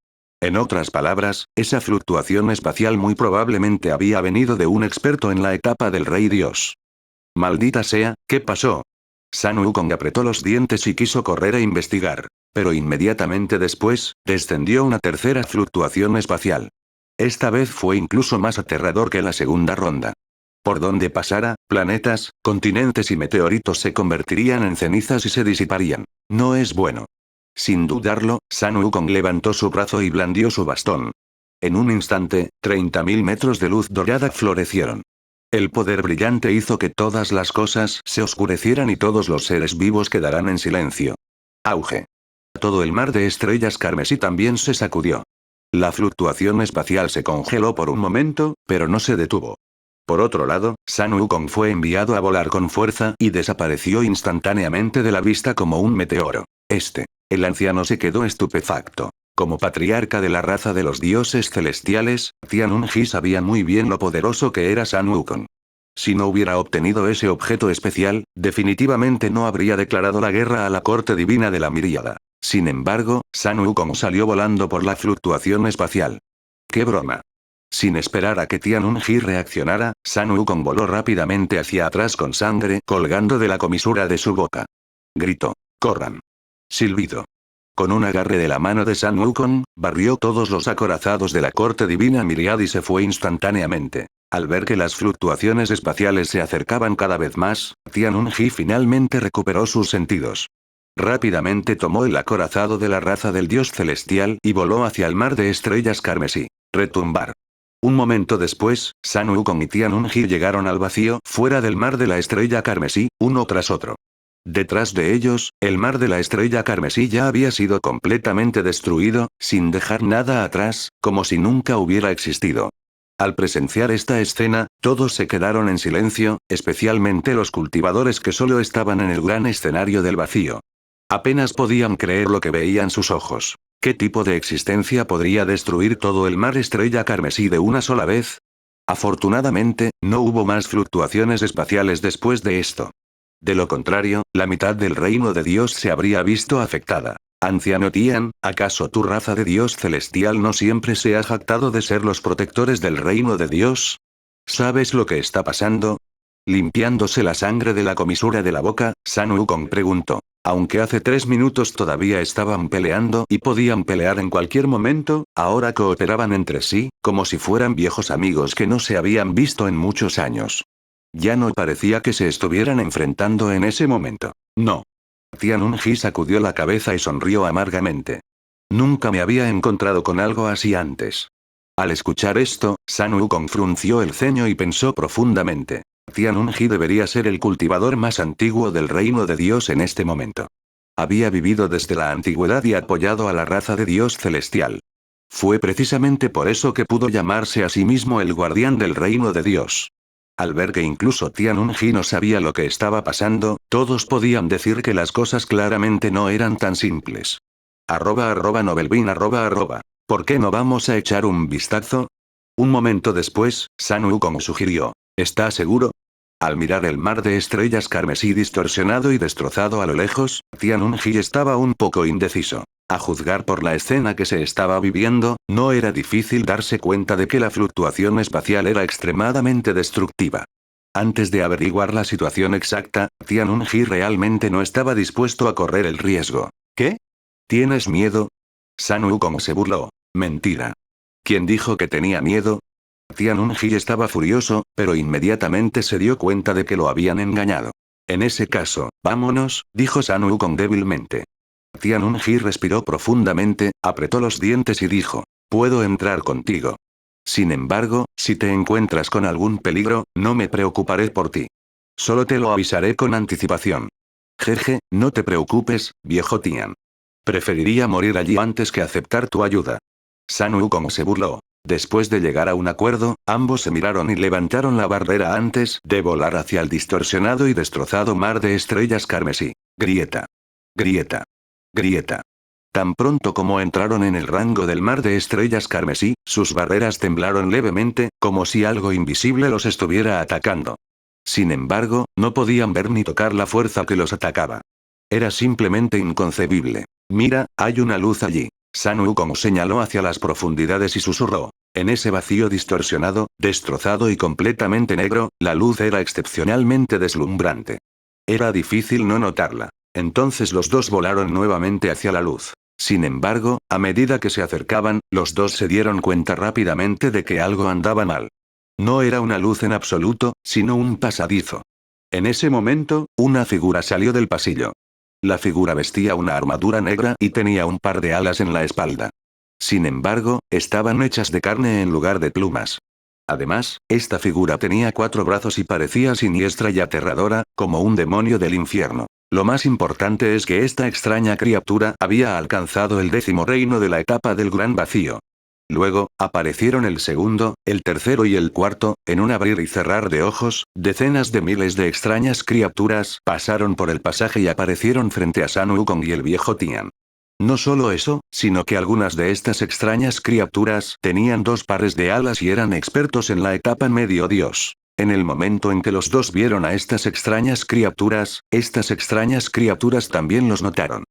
En otras palabras, esa fluctuación espacial muy probablemente había venido de un experto en la etapa del Rey Dios. Maldita sea, ¿qué pasó? Sun Wukong apretó los dientes y quiso correr a investigar. Pero inmediatamente después, descendió una tercera fluctuación espacial. Esta vez fue incluso más aterrador que la segunda ronda. Por donde pasara, planetas, continentes y meteoritos se convertirían en cenizas y se disiparían. No es bueno. Sin dudarlo, Sun Wukong levantó su brazo y blandió su bastón. En un instante, 30.000 metros de luz dorada florecieron. El poder brillante hizo que todas las cosas se oscurecieran y todos los seres vivos quedarán en silencio. Auge. Todo el mar de estrellas carmesí también se sacudió. La fluctuación espacial se congeló por un momento, pero no se detuvo. Por otro lado, Sun Wukong fue enviado a volar con fuerza y desapareció instantáneamente de la vista como un meteoro. El anciano se quedó estupefacto. Como patriarca de la raza de los dioses celestiales, Tianun-ji sabía muy bien lo poderoso que era Sun Wukong. Si no hubiera obtenido ese objeto especial, definitivamente no habría declarado la guerra a la corte divina de la miríada. Sin embargo, Sun Wukong salió volando por la fluctuación espacial. ¡Qué broma! Sin esperar a que Tianun-ji reaccionara, Sun Wukong voló rápidamente hacia atrás con sangre colgando de la comisura de su boca. Gritó. ¡Corran! Silbido. Con un agarre de la mano de Sun Wukong, barrió todos los acorazados de la corte divina Miriad y se fue instantáneamente. Al ver que las fluctuaciones espaciales se acercaban cada vez más, Tianun-ji finalmente recuperó sus sentidos. Rápidamente tomó el acorazado de la raza del dios celestial y voló hacia el mar de estrellas carmesí. Retumbar. Un momento después, Sun Wukong y Tianun-ji llegaron al vacío fuera del mar de la estrella carmesí, uno tras otro. Detrás de ellos, el mar de la estrella carmesí ya había sido completamente destruido, sin dejar nada atrás, como si nunca hubiera existido. Al presenciar esta escena, todos se quedaron en silencio, especialmente los cultivadores que solo estaban en el gran escenario del vacío. Apenas podían creer lo que veían sus ojos. ¿Qué tipo de existencia podría destruir todo el mar estrella carmesí de una sola vez? Afortunadamente, no hubo más fluctuaciones espaciales después de esto. De lo contrario, la mitad del reino de Dios se habría visto afectada. Anciano Tian, ¿acaso tu raza de Dios celestial no siempre se ha jactado de ser los protectores del reino de Dios? ¿Sabes lo que está pasando? Limpiándose la sangre de la comisura de la boca, Sun Wukong preguntó. Aunque hace 3 minutos todavía estaban peleando y podían pelear en cualquier momento, ahora cooperaban entre sí, como si fueran viejos amigos que no se habían visto en muchos años. Ya no parecía que se estuvieran enfrentando en ese momento. No. Tianun-ji sacudió la cabeza y sonrió amargamente. Nunca me había encontrado con algo así antes. Al escuchar esto, Sun Wukong frunció el ceño y pensó profundamente. Tianun-ji debería ser el cultivador más antiguo del reino de Dios en este momento. Había vivido desde la antigüedad y apoyado a la raza de Dios celestial. Fue precisamente por eso que pudo llamarse a sí mismo el guardián del reino de Dios. Al ver que incluso Tianun-ji no sabía lo que estaba pasando, todos podían decir que las cosas claramente no eran tan simples. @novelbean @. ¿Por qué no vamos a echar un vistazo? Un momento después, Sun Wukong sugirió. ¿Está seguro? Al mirar el mar de estrellas carmesí distorsionado y destrozado a lo lejos, Tianun-ji estaba un poco indeciso. A juzgar por la escena que se estaba viviendo, no era difícil darse cuenta de que la fluctuación espacial era extremadamente destructiva. Antes de averiguar la situación exacta, Tianun-ji realmente no estaba dispuesto a correr el riesgo. ¿Qué? ¿Tienes miedo? Sun Wukong se burló. Mentira. ¿Quién dijo que tenía miedo? Tianun-ji estaba furioso, pero inmediatamente se dio cuenta de que lo habían engañado. En ese caso, vámonos, dijo Sun Wukong débilmente. Tianun-ji respiró profundamente, apretó los dientes y dijo, puedo entrar contigo. Sin embargo, si te encuentras con algún peligro, no me preocuparé por ti. Solo te lo avisaré con anticipación. Jeje, no te preocupes, viejo Tian. Preferiría morir allí antes que aceptar tu ayuda. Sun Wukong se burló. Después de llegar a un acuerdo, ambos se miraron y levantaron la barrera antes de volar hacia el distorsionado y destrozado mar de estrellas carmesí. Grieta. Grieta. Grieta. Tan pronto como entraron en el rango del mar de estrellas carmesí, sus barreras temblaron levemente, como si algo invisible los estuviera atacando. Sin embargo, no podían ver ni tocar la fuerza que los atacaba. Era simplemente inconcebible. Mira, hay una luz allí. Sun Wukong señaló hacia las profundidades y susurró. En ese vacío distorsionado, destrozado y completamente negro, la luz era excepcionalmente deslumbrante. Era difícil no notarla. Entonces los dos volaron nuevamente hacia la luz. Sin embargo, a medida que se acercaban, los dos se dieron cuenta rápidamente de que algo andaba mal. No era una luz en absoluto, sino un pasadizo. En ese momento, una figura salió del pasillo. La figura vestía una armadura negra y tenía un par de alas en la espalda. Sin embargo, estaban hechas de carne en lugar de plumas. Además, esta figura tenía 4 brazos y parecía siniestra y aterradora, como un demonio del infierno. Lo más importante es que esta extraña criatura había alcanzado el 10º reino de la etapa del gran vacío. Luego, aparecieron el segundo, el tercero y el cuarto, en un abrir y cerrar de ojos, decenas de miles de extrañas criaturas pasaron por el pasaje y aparecieron frente a Sun Wukong y el viejo Tian. No solo eso, sino que algunas de estas extrañas criaturas tenían 2 pares de alas y eran expertos en la etapa medio dios. En el momento en que los dos vieron a estas extrañas criaturas también los notaron.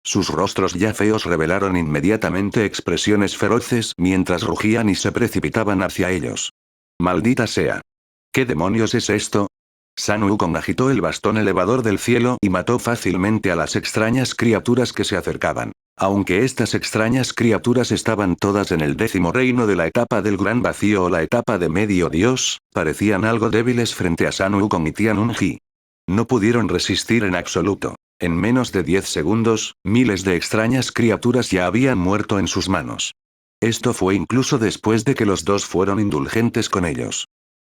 Sus rostros ya feos revelaron inmediatamente expresiones feroces mientras rugían y se precipitaban hacia ellos. ¡Maldita sea! ¿Qué demonios es esto? Sun Wukong agitó el bastón elevador del cielo y mató fácilmente a las extrañas criaturas que se acercaban. Aunque estas extrañas criaturas estaban todas en el 10º reino de la etapa del gran vacío o la etapa de medio dios, parecían algo débiles frente a Sun Wukong y Tianun-ji. No pudieron resistir en absoluto. En menos de 10 segundos, miles de extrañas criaturas ya habían muerto en sus manos. Esto fue incluso después de que los dos fueron indulgentes con ellos.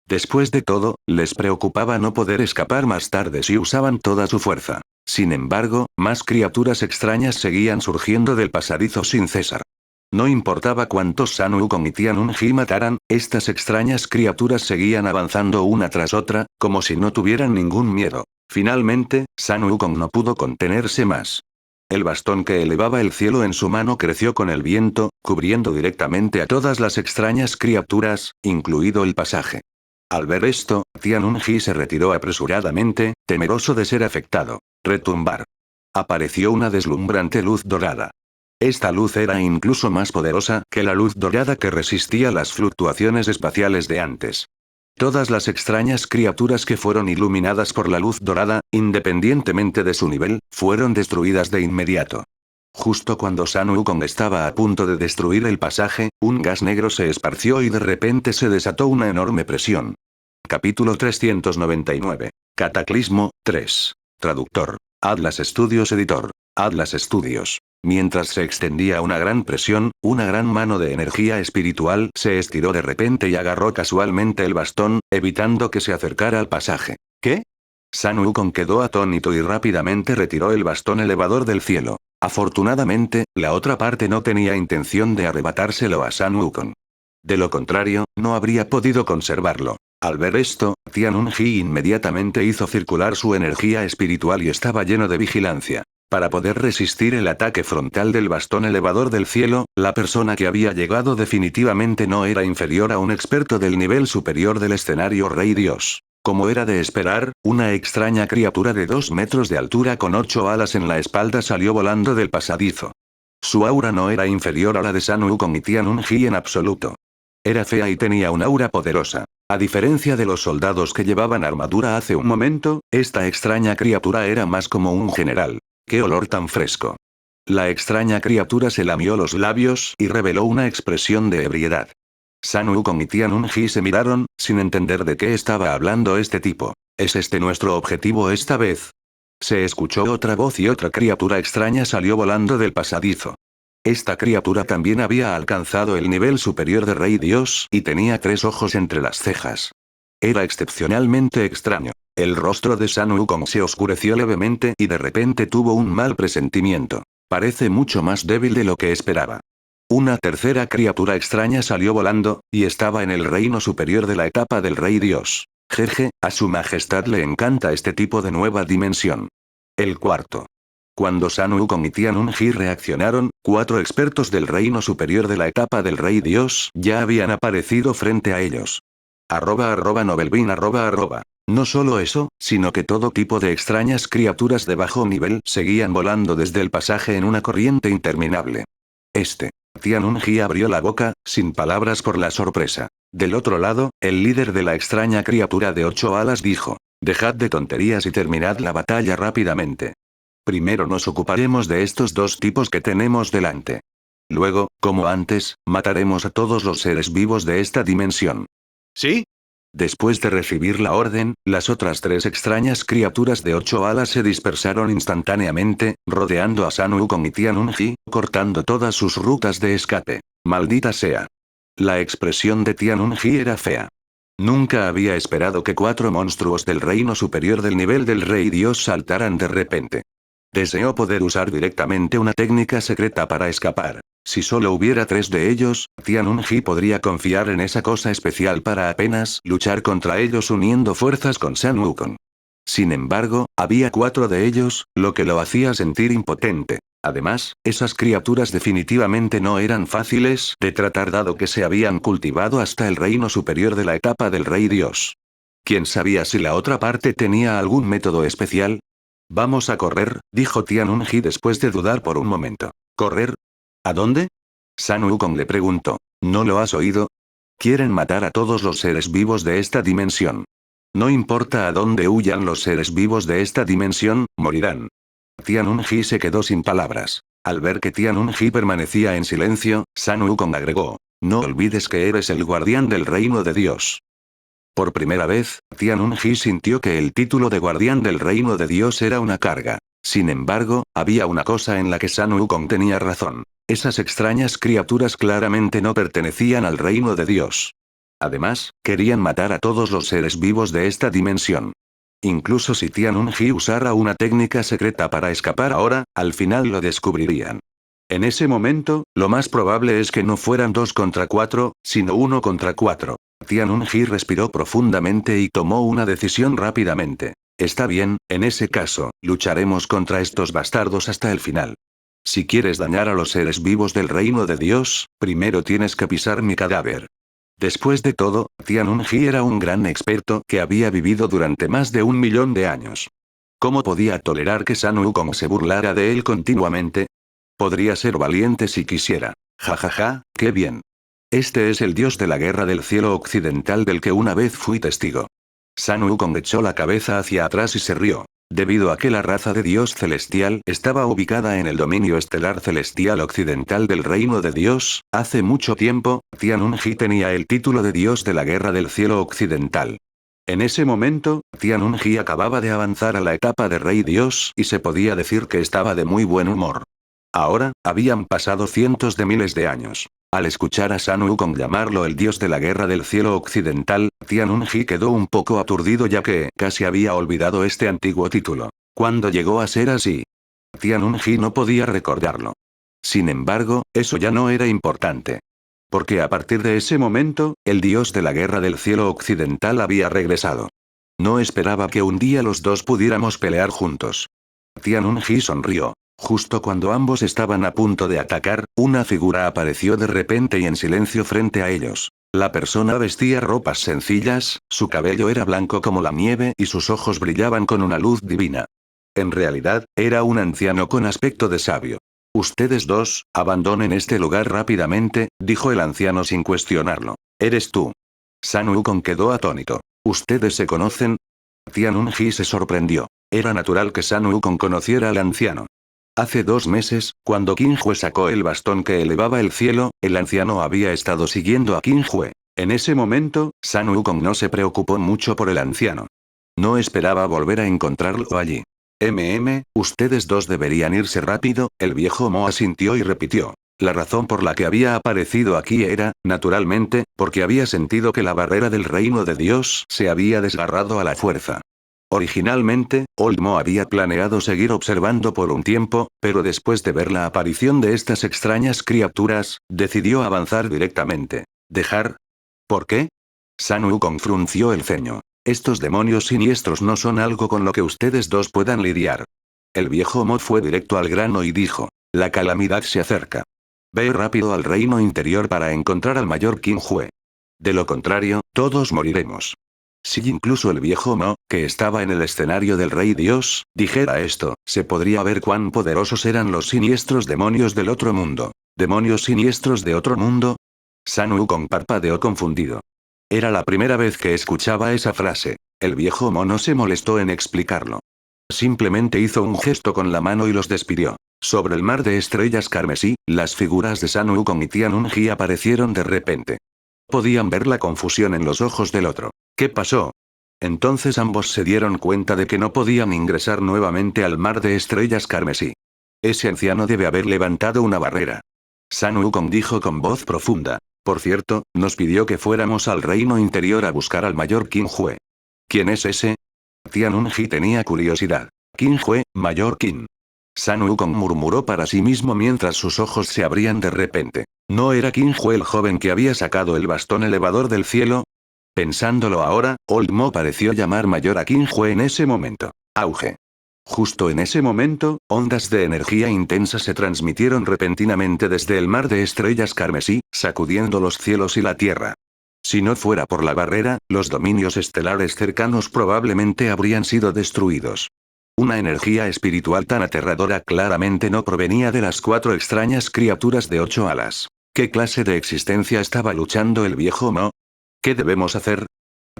Después de todo, les preocupaba no poder escapar más tarde si usaban toda su fuerza. Sin embargo, más criaturas extrañas seguían surgiendo del pasadizo sin cesar. No importaba cuántos Sun Wukong y Tianun-ji mataran, estas extrañas criaturas seguían avanzando una tras otra, como si no tuvieran ningún miedo. Finalmente, Sun Wukong no pudo contenerse más. El bastón que elevaba el cielo en su mano creció con el viento, cubriendo directamente a todas las extrañas criaturas, incluido el pasaje. Al ver esto, Tianun-ji se retiró apresuradamente, temeroso de ser afectado. Retumbar. Apareció una deslumbrante luz dorada. Esta luz era incluso más poderosa que la luz dorada que resistía las fluctuaciones espaciales de antes. Todas las extrañas criaturas que fueron iluminadas por la luz dorada, independientemente de su nivel, fueron destruidas de inmediato. Justo cuando Sun Wukong estaba a punto de destruir el pasaje, un gas negro se esparció y de repente se desató una enorme presión. Capítulo 399. Cataclismo, 3. Traductor. Atlas Studios Editor. Atlas Studios. Mientras se extendía una gran presión, una gran mano de energía espiritual se estiró de repente y agarró casualmente el bastón, evitando que se acercara al pasaje. ¿Qué? Sun Wukong quedó atónito y rápidamente retiró el bastón elevador del cielo. Afortunadamente, la otra parte no tenía intención de arrebatárselo a Sun Wukong. De lo contrario, no habría podido conservarlo. Al ver esto, Tianun-ji inmediatamente hizo circular su energía espiritual y estaba lleno de vigilancia. Para poder resistir el ataque frontal del bastón elevador del cielo, la persona que había llegado definitivamente no era inferior a un experto del nivel superior del escenario Rey Dios. Como era de esperar, una extraña criatura de 2 metros de altura con 8 alas en la espalda salió volando del pasadizo. Su aura no era inferior a la de Sun Wukong y Tianun-ji en absoluto. Era fea y tenía un aura poderosa. A diferencia de los soldados que llevaban armadura hace un momento, esta extraña criatura era más como un general. ¡Qué olor tan fresco! La extraña criatura se lamió los labios y reveló una expresión de ebriedad. Sun Wukong y Tianun-ji se miraron, sin entender de qué estaba hablando este tipo. ¿Es este nuestro objetivo esta vez? Se escuchó otra voz y otra criatura extraña salió volando del pasadizo. Esta criatura también había alcanzado el nivel superior de Rey Dios y tenía 3 ojos entre las cejas. Era excepcionalmente extraño. El rostro de Sun Wukong se oscureció levemente y de repente tuvo un mal presentimiento. Parece mucho más débil de lo que esperaba. Una tercera criatura extraña salió volando, y estaba en el reino superior de la etapa del Rey Dios. Jeje, a su majestad le encanta este tipo de nueva dimensión. El cuarto. Cuando Sun Wukong y Tianun-ji reaccionaron, 4 expertos del reino superior de la etapa del Rey Dios ya habían aparecido frente a ellos. @novelbean @. No solo eso, sino que todo tipo de extrañas criaturas de bajo nivel seguían volando desde el pasaje en una corriente interminable. Tianun-ji abrió la boca, sin palabras por la sorpresa. Del otro lado, el líder de la extraña criatura de 8 alas dijo: «Dejad de tonterías y terminad la batalla rápidamente». Primero nos ocuparemos de estos dos tipos que tenemos delante. Luego, como antes, mataremos a todos los seres vivos de esta dimensión. ¿Sí? Después de recibir la orden, las otras tres extrañas criaturas de 8 alas se dispersaron instantáneamente, rodeando a Sun Wukong y Tianun-ji, cortando todas sus rutas de escape. Maldita sea. La expresión de Tianun-ji era fea. Nunca había esperado que 4 monstruos del reino superior del nivel del rey dios saltaran de repente. Deseó poder usar directamente una técnica secreta para escapar. Si solo hubiera 3 de ellos, Tianun-ji podría confiar en esa cosa especial para apenas luchar contra ellos uniendo fuerzas con Sun Wukong. Sin embargo, había 4 de ellos, lo que lo hacía sentir impotente. Además, esas criaturas definitivamente no eran fáciles de tratar dado que se habían cultivado hasta el reino superior de la etapa del rey dios. ¿Quién sabía si la otra parte tenía algún método especial? Vamos a correr, dijo Tianun-ji después de dudar por un momento. ¿Correr? ¿A dónde? Sun Wukong le preguntó. ¿No lo has oído? Quieren matar a todos los seres vivos de esta dimensión. No importa a dónde huyan los seres vivos de esta dimensión, morirán. Tianun-ji se quedó sin palabras. Al ver que Tianun-ji permanecía en silencio, Sun Wukong agregó. No olvides que eres el guardián del reino de Dios. Por primera vez, Tianun-ji sintió que el título de guardián del reino de Dios era una carga. Sin embargo, había una cosa en la que Sun Wukong tenía razón. Esas extrañas criaturas claramente no pertenecían al reino de Dios. Además, querían matar a todos los seres vivos de esta dimensión. Incluso si Tianun-ji usara una técnica secreta para escapar ahora, al final lo descubrirían. En ese momento, lo más probable es que no fueran 2 contra 4, sino 1 contra 4. Tianun-ji respiró profundamente y tomó una decisión rápidamente. Está bien, en ese caso, lucharemos contra estos bastardos hasta el final. Si quieres dañar a los seres vivos del reino de Dios, primero tienes que pisar mi cadáver. Después de todo, Tianun-ji era un gran experto que había vivido durante más de 1.000.000 de años. ¿Cómo podía tolerar que Sun Wukong se burlara de él continuamente? Podría ser valiente si quisiera. Jajaja, qué bien. Este es el dios de la guerra del cielo occidental del que una vez fui testigo. Sun Wukong echó la cabeza hacia atrás y se rió. Debido a que la raza de Dios celestial estaba ubicada en el dominio estelar celestial occidental del reino de Dios, hace mucho tiempo, Tianun-ji tenía el título de Dios de la guerra del cielo occidental. En ese momento, Tianun-ji acababa de avanzar a la etapa de rey dios y se podía decir que estaba de muy buen humor. Ahora, habían pasado cientos de miles de años. Al escuchar a Sun Wukong llamarlo el dios de la guerra del cielo occidental, Tianun-ji quedó un poco aturdido ya que casi había olvidado este antiguo título. ¿Cuándo llegó a ser así? Tianun-ji no podía recordarlo. Sin embargo, eso ya no era importante. Porque a partir de ese momento, el dios de la guerra del cielo occidental había regresado. No esperaba que un día los dos pudiéramos pelear juntos. Tianun-ji sonrió. Justo cuando ambos estaban a punto de atacar, una figura apareció de repente y en silencio frente a ellos. La persona vestía ropas sencillas, su cabello era blanco como la nieve y sus ojos brillaban con una luz divina. En realidad, era un anciano con aspecto de sabio. Ustedes dos, abandonen este lugar rápidamente, dijo el anciano sin cuestionarlo. ¿Eres tú? Sun Wukong quedó atónito. ¿Ustedes se conocen? Tianun-ji se sorprendió. Era natural que Sun Wukong conociera al anciano. Hace 2 meses, cuando Qin Hue sacó el bastón que elevaba el cielo, el anciano había estado siguiendo a Qin Hue. En ese momento, Sun Wukong no se preocupó mucho por el anciano. No esperaba volver a encontrarlo allí. Ustedes dos deberían irse rápido, el viejo Mo asintió y repitió. La razón por la que había aparecido aquí era, naturalmente, porque había sentido que la barrera del reino de Dios se había desgarrado a la fuerza. Originalmente, Old Mo había planeado seguir observando por un tiempo, pero después de ver la aparición de estas extrañas criaturas, decidió avanzar directamente. ¿Dejar? ¿Por qué? Sun Wukong frunció el ceño. Estos demonios siniestros no son algo con lo que ustedes dos puedan lidiar. El viejo Mo fue directo al grano y dijo. La calamidad se acerca. Ve rápido al reino interior para encontrar al mayor Qin Hue. De lo contrario, todos moriremos. Si incluso el viejo Mo, que estaba en el escenario del rey dios, dijera esto, se podría ver cuán poderosos eran los siniestros demonios del otro mundo. ¿Demonios siniestros de otro mundo? Sun Wukong parpadeó confundido. Era la primera vez que escuchaba esa frase. El viejo Mo no se molestó en explicarlo. Simplemente hizo un gesto con la mano y los despidió. Sobre el mar de estrellas carmesí, las figuras de Sun Wukong y Tianun-ji aparecieron de repente. Podían ver la confusión en los ojos del otro. ¿Qué pasó? Entonces ambos se dieron cuenta de que no podían ingresar nuevamente al mar de estrellas carmesí. Ese anciano debe haber levantado una barrera. Sun Wukong dijo con voz profunda. Por cierto, nos pidió que fuéramos al reino interior a buscar al mayor Qin Hue. ¿Quién es ese? Tianun-ji tenía curiosidad. Qin Hue, mayor Qin. Sun Wukong murmuró para sí mismo mientras sus ojos se abrían de repente. ¿No era Qin Hue el joven que había sacado el bastón elevador del cielo? Pensándolo ahora, Old Mo pareció llamar mayor a Qin Hue en ese momento. Auge. Justo en ese momento, ondas de energía intensa se transmitieron repentinamente desde el mar de estrellas carmesí, sacudiendo los cielos y la tierra. Si no fuera por la barrera, los dominios estelares cercanos probablemente habrían sido destruidos. Una energía espiritual tan aterradora claramente no provenía de las 4 extrañas criaturas de 8 alas. ¿Qué clase de existencia estaba luchando el viejo Mo? ¿Qué debemos hacer?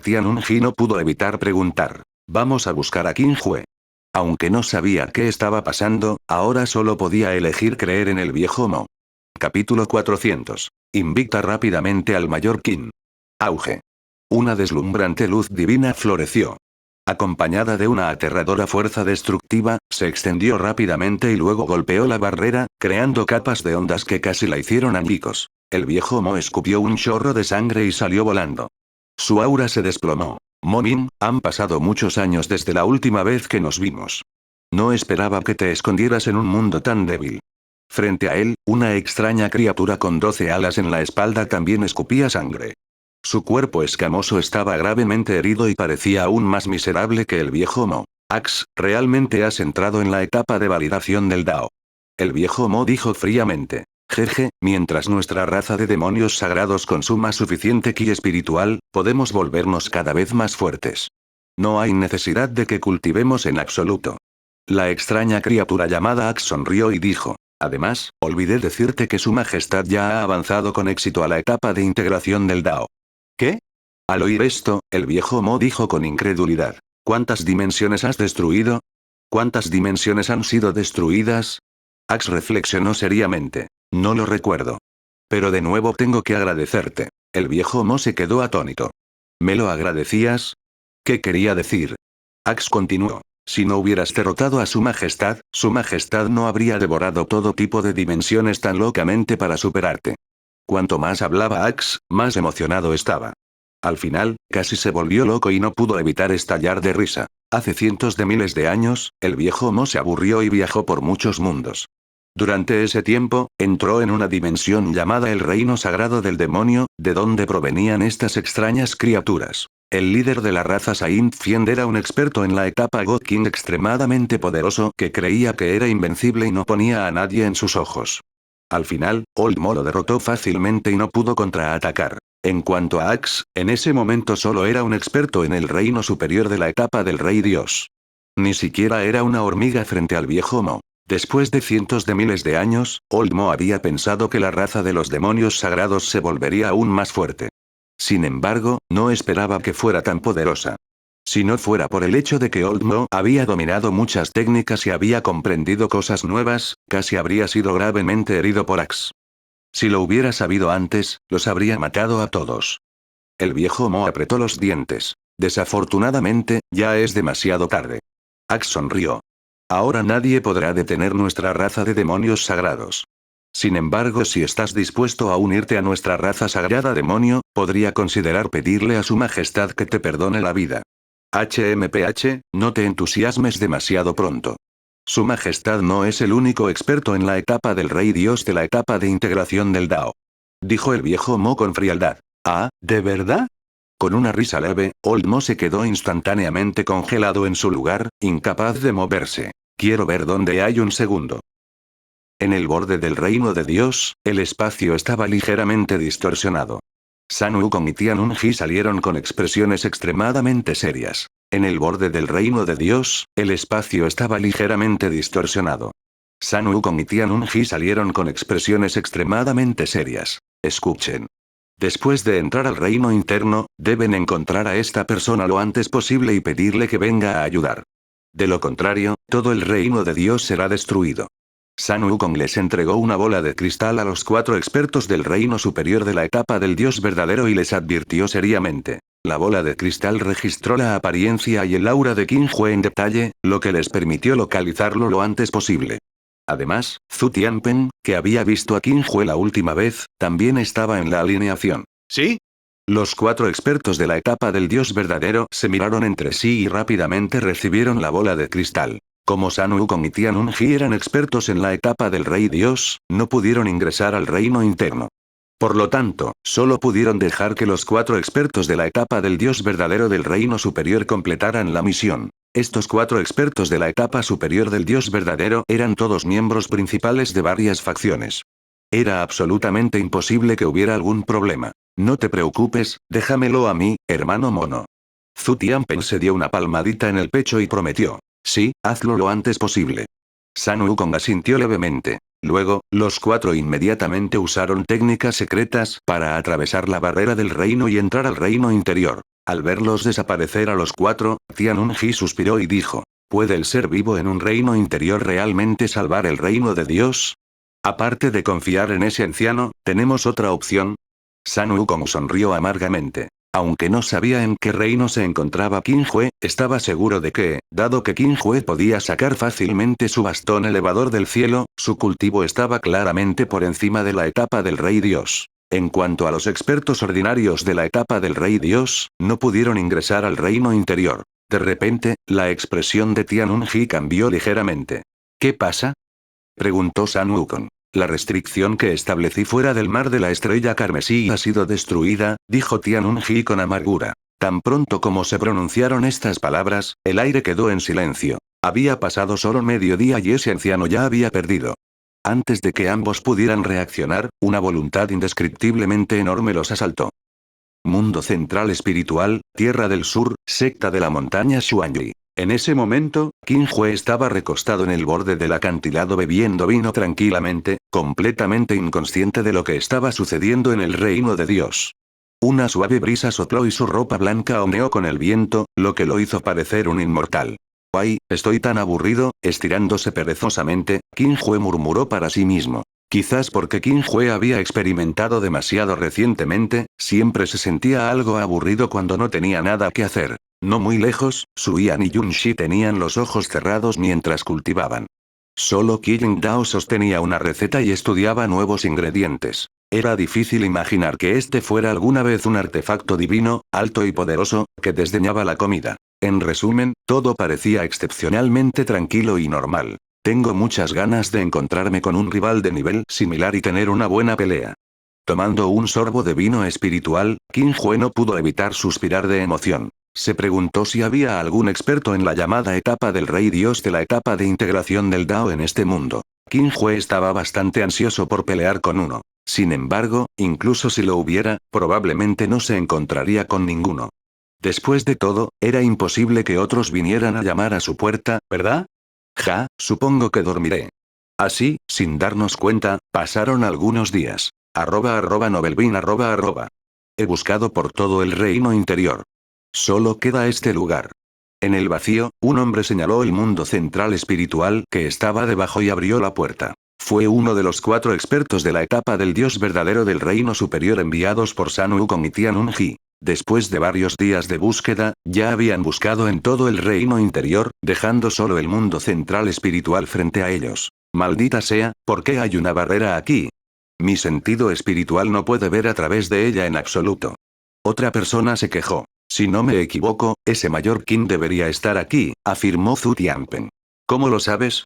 Tianun-ji no pudo evitar preguntar. Vamos a buscar a Qin Hue. Aunque no sabía qué estaba pasando, ahora solo podía elegir creer en el viejo Mo. Capítulo 400. Invicta rápidamente al mayor Qin. Auge. Una deslumbrante luz divina floreció. Acompañada de una aterradora fuerza destructiva, se extendió rápidamente y luego golpeó la barrera, creando capas de ondas que casi la hicieron añicos. El viejo Mo escupió un chorro de sangre y salió volando. Su aura se desplomó. Mo-min, han pasado muchos años desde la última vez que nos vimos. No esperaba que te escondieras en un mundo tan débil. Frente a él, una extraña criatura con 12 alas en la espalda también escupía sangre. Su cuerpo escamoso estaba gravemente herido y parecía aún más miserable que el viejo Mo. Ax, realmente has entrado en la etapa de validación del Dao. El viejo Mo dijo fríamente. Jeje, mientras nuestra raza de demonios sagrados consuma suficiente ki espiritual, podemos volvernos cada vez más fuertes. No hay necesidad de que cultivemos en absoluto. La extraña criatura llamada Ax sonrió y dijo. Además, olvidé decirte que su majestad ya ha avanzado con éxito a la etapa de integración del Dao. ¿Qué? Al oír esto, el viejo Mo dijo con incredulidad. ¿Cuántas dimensiones has destruido? ¿Cuántas dimensiones han sido destruidas? Ax reflexionó seriamente. No lo recuerdo. Pero de nuevo tengo que agradecerte. El viejo Mo se quedó atónito. ¿Me lo agradecías? ¿Qué quería decir? Ax continuó. Si no hubieras derrotado a su majestad no habría devorado todo tipo de dimensiones tan locamente para superarte. Cuanto más hablaba Ax, más emocionado estaba. Al final, casi se volvió loco y no pudo evitar estallar de risa. Hace cientos de miles de años, el viejo Mo se aburrió y viajó por muchos mundos. Durante ese tiempo, entró en una dimensión llamada el Reino Sagrado del Demonio, de donde provenían estas extrañas criaturas. El líder de la raza Saint Fiend era un experto en la etapa God King extremadamente poderoso que creía que era invencible y no ponía a nadie en sus ojos. Al final, Old Mo lo derrotó fácilmente y no pudo contraatacar. En cuanto a Ax, en ese momento solo era un experto en el reino superior de la etapa del Rey Dios. Ni siquiera era una hormiga frente al viejo Mo. Después de cientos de miles de años, Old Mo había pensado que la raza de los demonios sagrados se volvería aún más fuerte. Sin embargo, no esperaba que fuera tan poderosa. Si no fuera por el hecho de que Old Mo había dominado muchas técnicas y había comprendido cosas nuevas, casi habría sido gravemente herido por Ax. Si lo hubiera sabido antes, los habría matado a todos. El viejo Mo apretó los dientes. Desafortunadamente, ya es demasiado tarde. Ax sonrió. Ahora nadie podrá detener nuestra raza de demonios sagrados. Sin embargo, si estás dispuesto a unirte a nuestra raza sagrada demonio, podría considerar pedirle a su majestad que te perdone la vida. HMPH, no te entusiasmes demasiado pronto. Su majestad no es el único experto en la etapa del Rey Dios de la etapa de integración del Dao. Dijo el viejo Mo con frialdad. Ah, ¿de verdad? Con una risa leve, Old Mo se quedó instantáneamente congelado en su lugar, incapaz de moverse. Quiero ver dónde hay un segundo. En el borde del reino de Dios, el espacio estaba ligeramente distorsionado. Sun Wukong y Tianun-ji salieron con expresiones extremadamente serias. En el borde del reino de Dios, el espacio estaba ligeramente distorsionado. Sun Wukong y Tianun-ji salieron con expresiones extremadamente serias. Escuchen. Después de entrar al reino interno, deben encontrar a esta persona lo antes posible y pedirle que venga a ayudar. De lo contrario, todo el reino de Dios será destruido. Sun Wukong les entregó una bola de cristal a los 4 expertos del reino superior de la etapa del Dios verdadero y les advirtió seriamente. La bola de cristal registró la apariencia y el aura de Qin Hue en detalle, lo que les permitió localizarlo lo antes posible. Además, Zhu Tianpeng, que había visto a Qin Hue la última vez, también estaba en la alineación. ¿Sí? Los 4 expertos de la etapa del Dios verdadero se miraron entre sí y rápidamente recibieron la bola de cristal. Como Sun Wukong y Tianunji eran expertos en la etapa del Rey Dios, no pudieron ingresar al reino interno. Por lo tanto, solo pudieron dejar que los 4 expertos de la etapa del Dios verdadero del reino superior completaran la misión. Estos 4 expertos de la etapa superior del Dios verdadero eran todos miembros principales de varias facciones. Era absolutamente imposible que hubiera algún problema. No te preocupes, déjamelo a mí, hermano mono. Zhu Tianpeng se dio una palmadita en el pecho y prometió. Sí, hazlo lo antes posible. Sun Wukong asintió levemente. Luego, los 4 inmediatamente usaron técnicas secretas para atravesar la barrera del reino y entrar al reino interior. Al verlos desaparecer a los 4, Tianunji suspiró y dijo. ¿Puede el ser vivo en un reino interior realmente salvar el reino de Dios? Aparte de confiar en ese anciano, ¿tenemos otra opción? Sun Wukong sonrió amargamente. Aunque no sabía en qué reino se encontraba Qin Hue, estaba seguro de que, dado que Qin Hue podía sacar fácilmente su bastón elevador del cielo, su cultivo estaba claramente por encima de la etapa del Rey Dios. En cuanto a los expertos ordinarios de la etapa del Rey Dios, no pudieron ingresar al reino interior. De repente, la expresión de Tianunji cambió ligeramente. ¿Qué pasa? Preguntó Sun Wukong. La restricción que establecí fuera del mar de la estrella carmesí ha sido destruida, dijo Tianunji con amargura. Tan pronto como se pronunciaron estas palabras, el aire quedó en silencio. Había pasado solo mediodía y ese anciano ya había perdido. Antes de que ambos pudieran reaccionar, una voluntad indescriptiblemente enorme los asaltó. Mundo central espiritual, Tierra del Sur, secta de la montaña Xuanyi. En ese momento, Qin Hue estaba recostado en el borde del acantilado bebiendo vino tranquilamente, completamente inconsciente de lo que estaba sucediendo en el reino de Dios. Una suave brisa sopló y su ropa blanca ondeó con el viento, lo que lo hizo parecer un inmortal. ¡Ay, estoy tan aburrido! Estirándose perezosamente, Qin Hue murmuró para sí mismo. Quizás porque Qin Hue había experimentado demasiado recientemente, siempre se sentía algo aburrido cuando no tenía nada que hacer. No muy lejos, Su Yan y Yun Shi tenían los ojos cerrados mientras cultivaban. Solo Qi Dao sostenía una receta y estudiaba nuevos ingredientes. Era difícil imaginar que este fuera alguna vez un artefacto divino, alto y poderoso, que desdeñaba la comida. En resumen, todo parecía excepcionalmente tranquilo y normal. Tengo muchas ganas de encontrarme con un rival de nivel similar y tener una buena pelea. Tomando un sorbo de vino espiritual, Qin Hue no pudo evitar suspirar de emoción. Se preguntó si había algún experto en la llamada etapa del Rey Dios de la etapa de integración del Dao en este mundo. Qin Hue estaba bastante ansioso por pelear con uno. Sin embargo, incluso si lo hubiera, probablemente no se encontraría con ninguno. Después de todo, era imposible que otros vinieran a llamar a su puerta, ¿verdad? Supongo que dormiré. Así, sin darnos cuenta, pasaron algunos días. @Nobelbean @. He buscado por todo el reino interior. Solo queda este lugar. En el vacío, un hombre señaló el mundo central espiritual que estaba debajo y abrió la puerta. Fue uno de los 4 expertos de la etapa del Dios verdadero del reino superior enviados por Sun Wukong y Tianunji. Después de varios días de búsqueda, ya habían buscado en todo el reino interior, dejando solo el mundo central espiritual frente a ellos. Maldita sea, ¿por qué hay una barrera aquí? Mi sentido espiritual no puede ver a través de ella en absoluto. Otra persona se quejó. Si no me equivoco, ese mayor Qin debería estar aquí, afirmó Zhu Tianpeng. ¿Cómo lo sabes?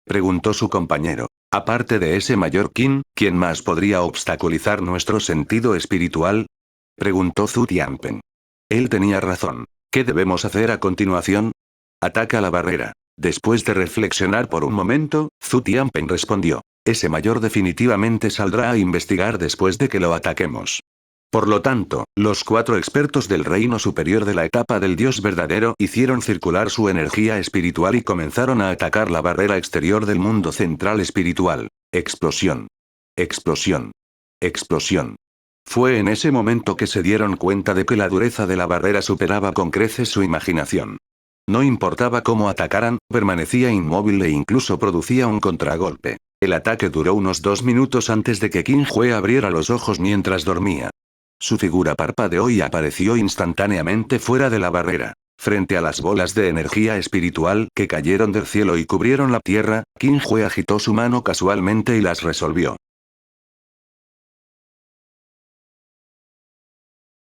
Preguntó su compañero. Aparte de ese mayor Qin, ¿quién más podría obstaculizar nuestro sentido espiritual? Preguntó Zhu Tianpeng. Él tenía razón. ¿Qué debemos hacer a continuación? Ataca la barrera. Después de reflexionar por un momento, Zhu Tianpeng respondió. Ese mayor definitivamente saldrá a investigar después de que lo ataquemos. Por lo tanto, los 4 expertos del reino superior de la etapa del Dios verdadero hicieron circular su energía espiritual y comenzaron a atacar la barrera exterior del mundo central espiritual. Explosión. Explosión. Explosión. Fue en ese momento que se dieron cuenta de que la dureza de la barrera superaba con creces su imaginación. No importaba cómo atacaran, permanecía inmóvil e incluso producía un contragolpe. El ataque duró unos 2 minutos antes de que Qin Hue abriera los ojos mientras dormía. Su figura parpadeó y apareció instantáneamente fuera de la barrera. Frente a las bolas de energía espiritual que cayeron del cielo y cubrieron la tierra, Qin Hue agitó su mano casualmente y las resolvió.